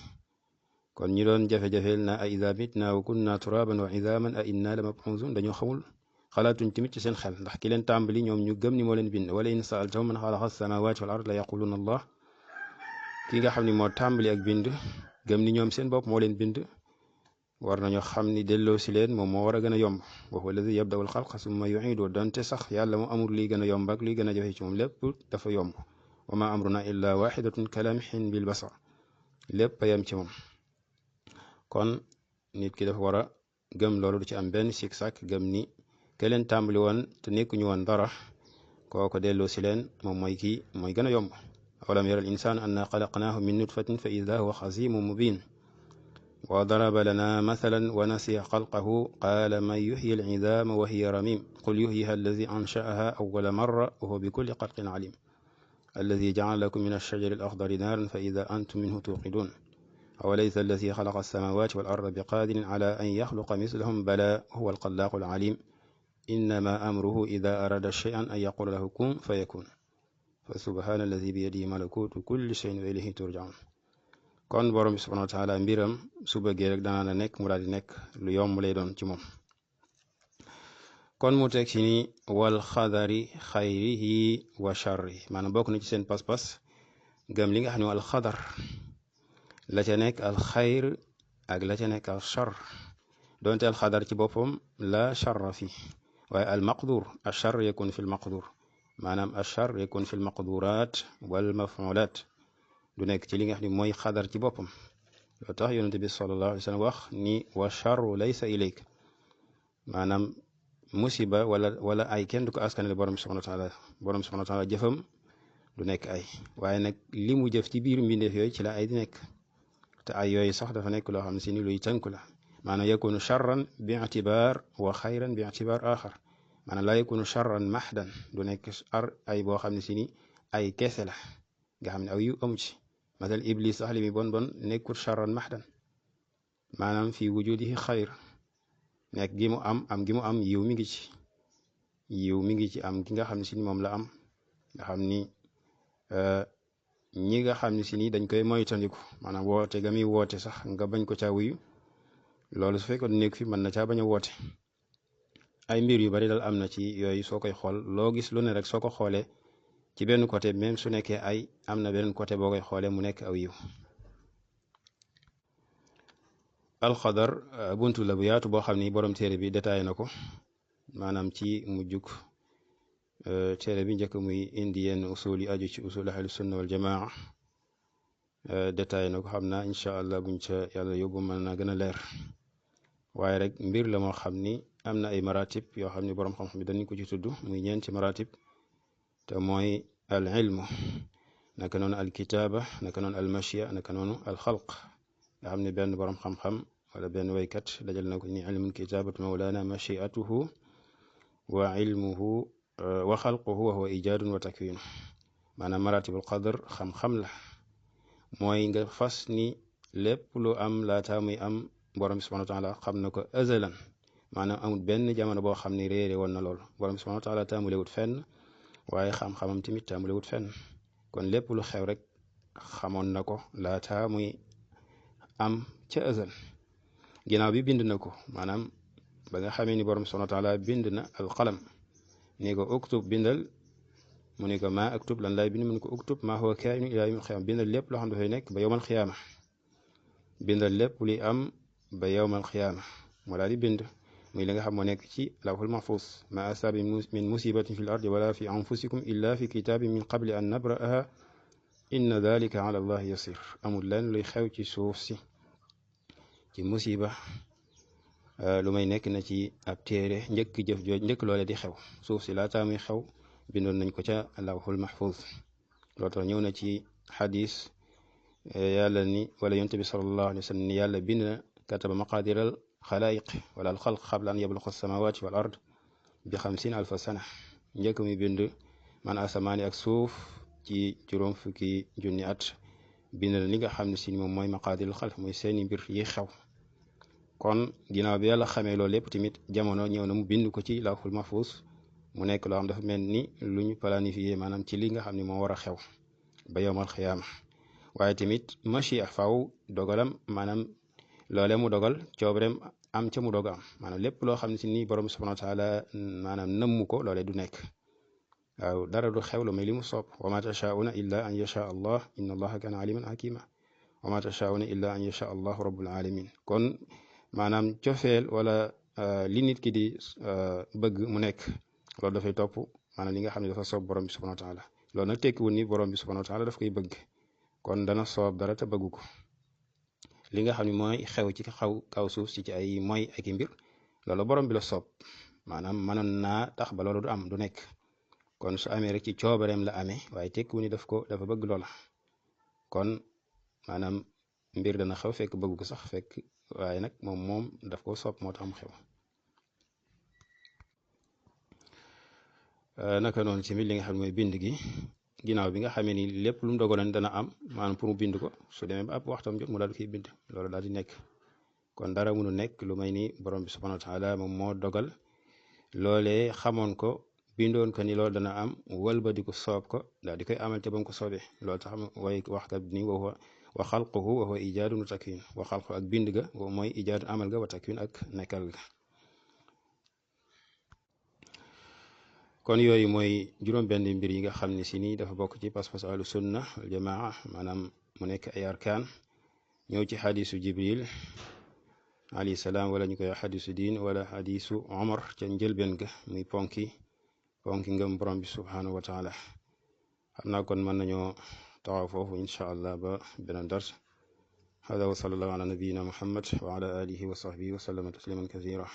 kon ñi doon jafe-jafeel na a ida mitna wa kunna turaban wa idaaman a inna la mab'uusun dañoo xamul xalaatuñ tamit ci seen xel ndax ki leen tàmbali ñoom ñu gëm ni moo leen bind wala in sa'altahum man xalaqa as-samaawaati wal ard la yaquluna allah ki nga xam ni moo tàmbali ak bind gëm ni ñoom seen bopp moo leen bind war nañoo xam ni delloo si leen moom moo war a gën a yomb wa huwa alladi yabda'u al-xalqa summa yu'iidu donte sax yàlla mu amul liy gën a yomb ak liy gën a jafe ci moom lépp dafa yomb wa ma amruna illa waxidatun kalamhin bil basar lépp a yem ci moom kon nit ki dafa war a gëm loolu du ci am benn sik sak gëm ni ke leen tàmbali woon te nekkuñu woon dara kooko delloo si leen moom mooy kii mooy gën a yomb awalam yara al insaan anna xalaqnaahu min nutfatin fa ida huwa xasimun mubin wa daraba lana mathalan wa nasiya xalqahu qaala man yuxyi al idaama wa hiya ramim qul yuxyiha alladi ansha'aha awwala marra wa huwa bi kulli xalqin alim alladi jacala lakum min alshajari alaxdari naaran fa ida antum minhu tuuqidun awalaysa alladi xalaqa alsamawati wal arda biqadirin ala an yaxluqa mislahum bala huwa alxalaaqu alalim innama amruhu ida arada shay'an an yaqula lahu kun fa yakun fa subhana alladi bi yadihi malakutu kulli shay'in wa ilayhi turjaun kon borom bi subhanahu wa taala mbiram su bëggee rek danaa la nekk mu daal di nekk lu yomb lay doon ci moom kon mu teg ci ni wal xadari xayrihi wa charri maanaam bokk na ci seen pas-pas gëm li nga xam ne al xadar la ca nekk al xayr ak la ca nekk al char donte al xadar ci boppam la charra fi waaye al maqdur al char yakun fi l maqdur maanaam al char yakun fi l maqdurat wal mafulat du nekk ci li nga xam ne mooy xadar ci boppam loo tax yonente bi sallallahu alayhi wa sallam wax ni wa charru laysa ilayk maanaam musiba wala ay kenn du ko askanale borom subhanahu wa taala borom subhanahu wa taala jëfam du nekk ay waaye nag li mu jëf ci biir mbindeef yooyu ci la ay di nekk te ay yooyu sax dafa nekk loo xam ne si ni luy tënku la maanaam yakunu charran bi itibar wa xayran bi itibar axar maanaam laa yakunu charran mahdan du nekk ay boo xam ne si ni ay kese la nga xam ne aw yu amu ci masal iblis sax li mi bon bon nekkul charran mahdan maanaam fi wujudihi xayr nekk gi mu am gi mu am yiw mi ngi ci yiw mi ngi ci am gi nga xam ne si ni moom la am nga xam ni ñi nga xam ne si ni dañ koy moytandiku maanaam woote ga muy woote sax nga bañ ko caa wuyu loolu su fekkoon nekk fi mën na caa bañ a woote ay mbir yu bari dal am na ci yooyu soo koy xool loo gis lu ne rek soo ko xoolee ci benn côté même su nekkee ay am na beneen côté boo koy xoolee mu nekk aw yiw alxadar buntu la bu yaatu boo xam ni borom téere bi détaillé na ko maanaam ci mujjug téere bi njëkk muy indi yenn usul yi aju ci usul ahlu sunna wal jamaa détaillé na ko xam naa incha allah buñ ca yàlla yóbbu mën na gën a leer waaye rek mbir la moo xam ni am na ay maratib yoo xam ni borom xam-xam bi dañu ko ci tudd muy ñeenti maratib te mooy al ilmu naka noonu al kitaaba naka noonu al machia naka noonu al xalq nga xam ne benn borom xam-xam wala benn waykat dajal na ko ni ilmul kitaabatu mawlana machiatuhu wa ilmuhu wa xalquhu wa huwa ijaadun wa takwinu maanaam maratibul qadr xam-xam la mooy nga fas ni lépp lu am laataa muy am borom bi subhanahu wa taala xam na ko azalan maanaam amul benn jamono boo xam ne réere woon na lool borom bi subhanahu wa taala taamulewut fenn waaye xam-xamam tamit taamulewut fenn kon lépp lu xew rek xamoon na ko laataa muy am ca azal ginnaaw bi bind na ko maanaam ba nga xamee ni borom subhanahu wa taala bind na alqalam ni ko uktub bindal mu ni ko maa aktub lan laay bind mu ni ko uktub maa huwa kaa'inu ilaa yawmil qiyaama bindal lépp loo xam dafay nekk ba yowmal qiyaama bindal lépp li am ba yowmal qiyaama moo daal di bind muy li nga xam moo nekk ci lawhul mahfuus maa asaaba min musibatin fi l ardi wala fi anfusikum illa fi kitaabin min qabli an nabra'aha inna dalika ala allahi yasir amul leen luy xew ci suuf si ci musiba lu may nekk na ci ab téere njëkk jëf jooj njëkk loole di xew suuf si laataa muy xew bindoon nañ ko ca lawhul mahfuz loolu tax ñëw na ci xadis yàlla ni wala yonte bi sallallahu alayhi wa sallam ni yàlla bind na kataba maqadiral xalaayiq wala al xalq xabla an yabluqa samawati wal ard bi 50,000 sana njëkk muy bind man asamaani ak suuf ci juróom fukki junni at bind na li nga xam ne si moom mooy maqaadirul xalq mooy seeni mbir yi xew kon ginnaaw bi yàlla xamee loolu lépp tamit jamono ñëw na mu bind ko ci lawhul mahfuz mu nekk loo xam dafa mel ni lu ñu planifié maanaam ci li nga xam ne moo war a xew ba yowmal xiyaama waaye tamit machia faw dogalam maanaam loole mu dogal coobareem am ca mu doga am maanaam lépp loo xam ne si nii borom subhanahu wa taala maanaam nëmmu ko loole du nekk waaw dara du xew lu may li mu soob wa ma tashauna illa an yasha allah inna allaha kana aliman hakima wa ma tashauna illa an yasha allahu rabbul alamin kon maanaam cofeel wala li nit ki di bëgg mu nekk loolu dafay topp maanaam li nga xam ne dafa soob borom bi subhanahu wa taala loolu nag tekkiwul ni borom bi subhanahu wa taala daf koy bëgg kon dana soob dara te bëggu ko li nga xam ne mooy xew ci kaw suuf si ci ay mooy ak i mbir loolu borom bi la soob maanaam mënoon naa tax ba loolu du am du nekk kon su amee rek ci coobareem la amee waaye tekkiwul ni dafa bëgg loola kon maanaam mbir dana xew fekk bëggu ko sax fekk waaye nag moom daf ko soob moo tax mu xew naka noonu tamit li nga xam ne mooy bind gi ginnaaw bi nga xamee ni lépp lu mu dogaloon dana am maanaam pour mu bind ko su demee ba ab waxtam jot mu daal di koy bind loolu daal di nekk kon dara mënu nekk lu may ni borom bi subhanahu wa taala moom moo dogal loolee xamoon ko bindoon ko ni loolu dana am wëlbadi ko soob ko daal di koy amal te ba mu ko soobee loolu tax way waxkat ni wa xalquhu wa huwa ijaadun wa takwin wa xalqu ak bind ga mooy ijaadun amal ga wa takwin ak nekkal ga kon yooyu mooy juróom-benn mbir yi nga xam ne si nii dafa bokk ci pas-pas ahlu sunna wal jamaa maanaam mu nekk ay arkaan ñëw ci xadisu jibril alayhi salaam wala ñu koy xadisu diin wala xadisu omar ca njëlbeen ga muy ponki ngëm borom bi subhanahu wa taala xam naa kon mën nañoo taxaw foofu incha allah ba beneen dars hada wa sallallahu ala nabiyina muhammad wa ala alihi wa sahbihi wa sallama tasliman kathira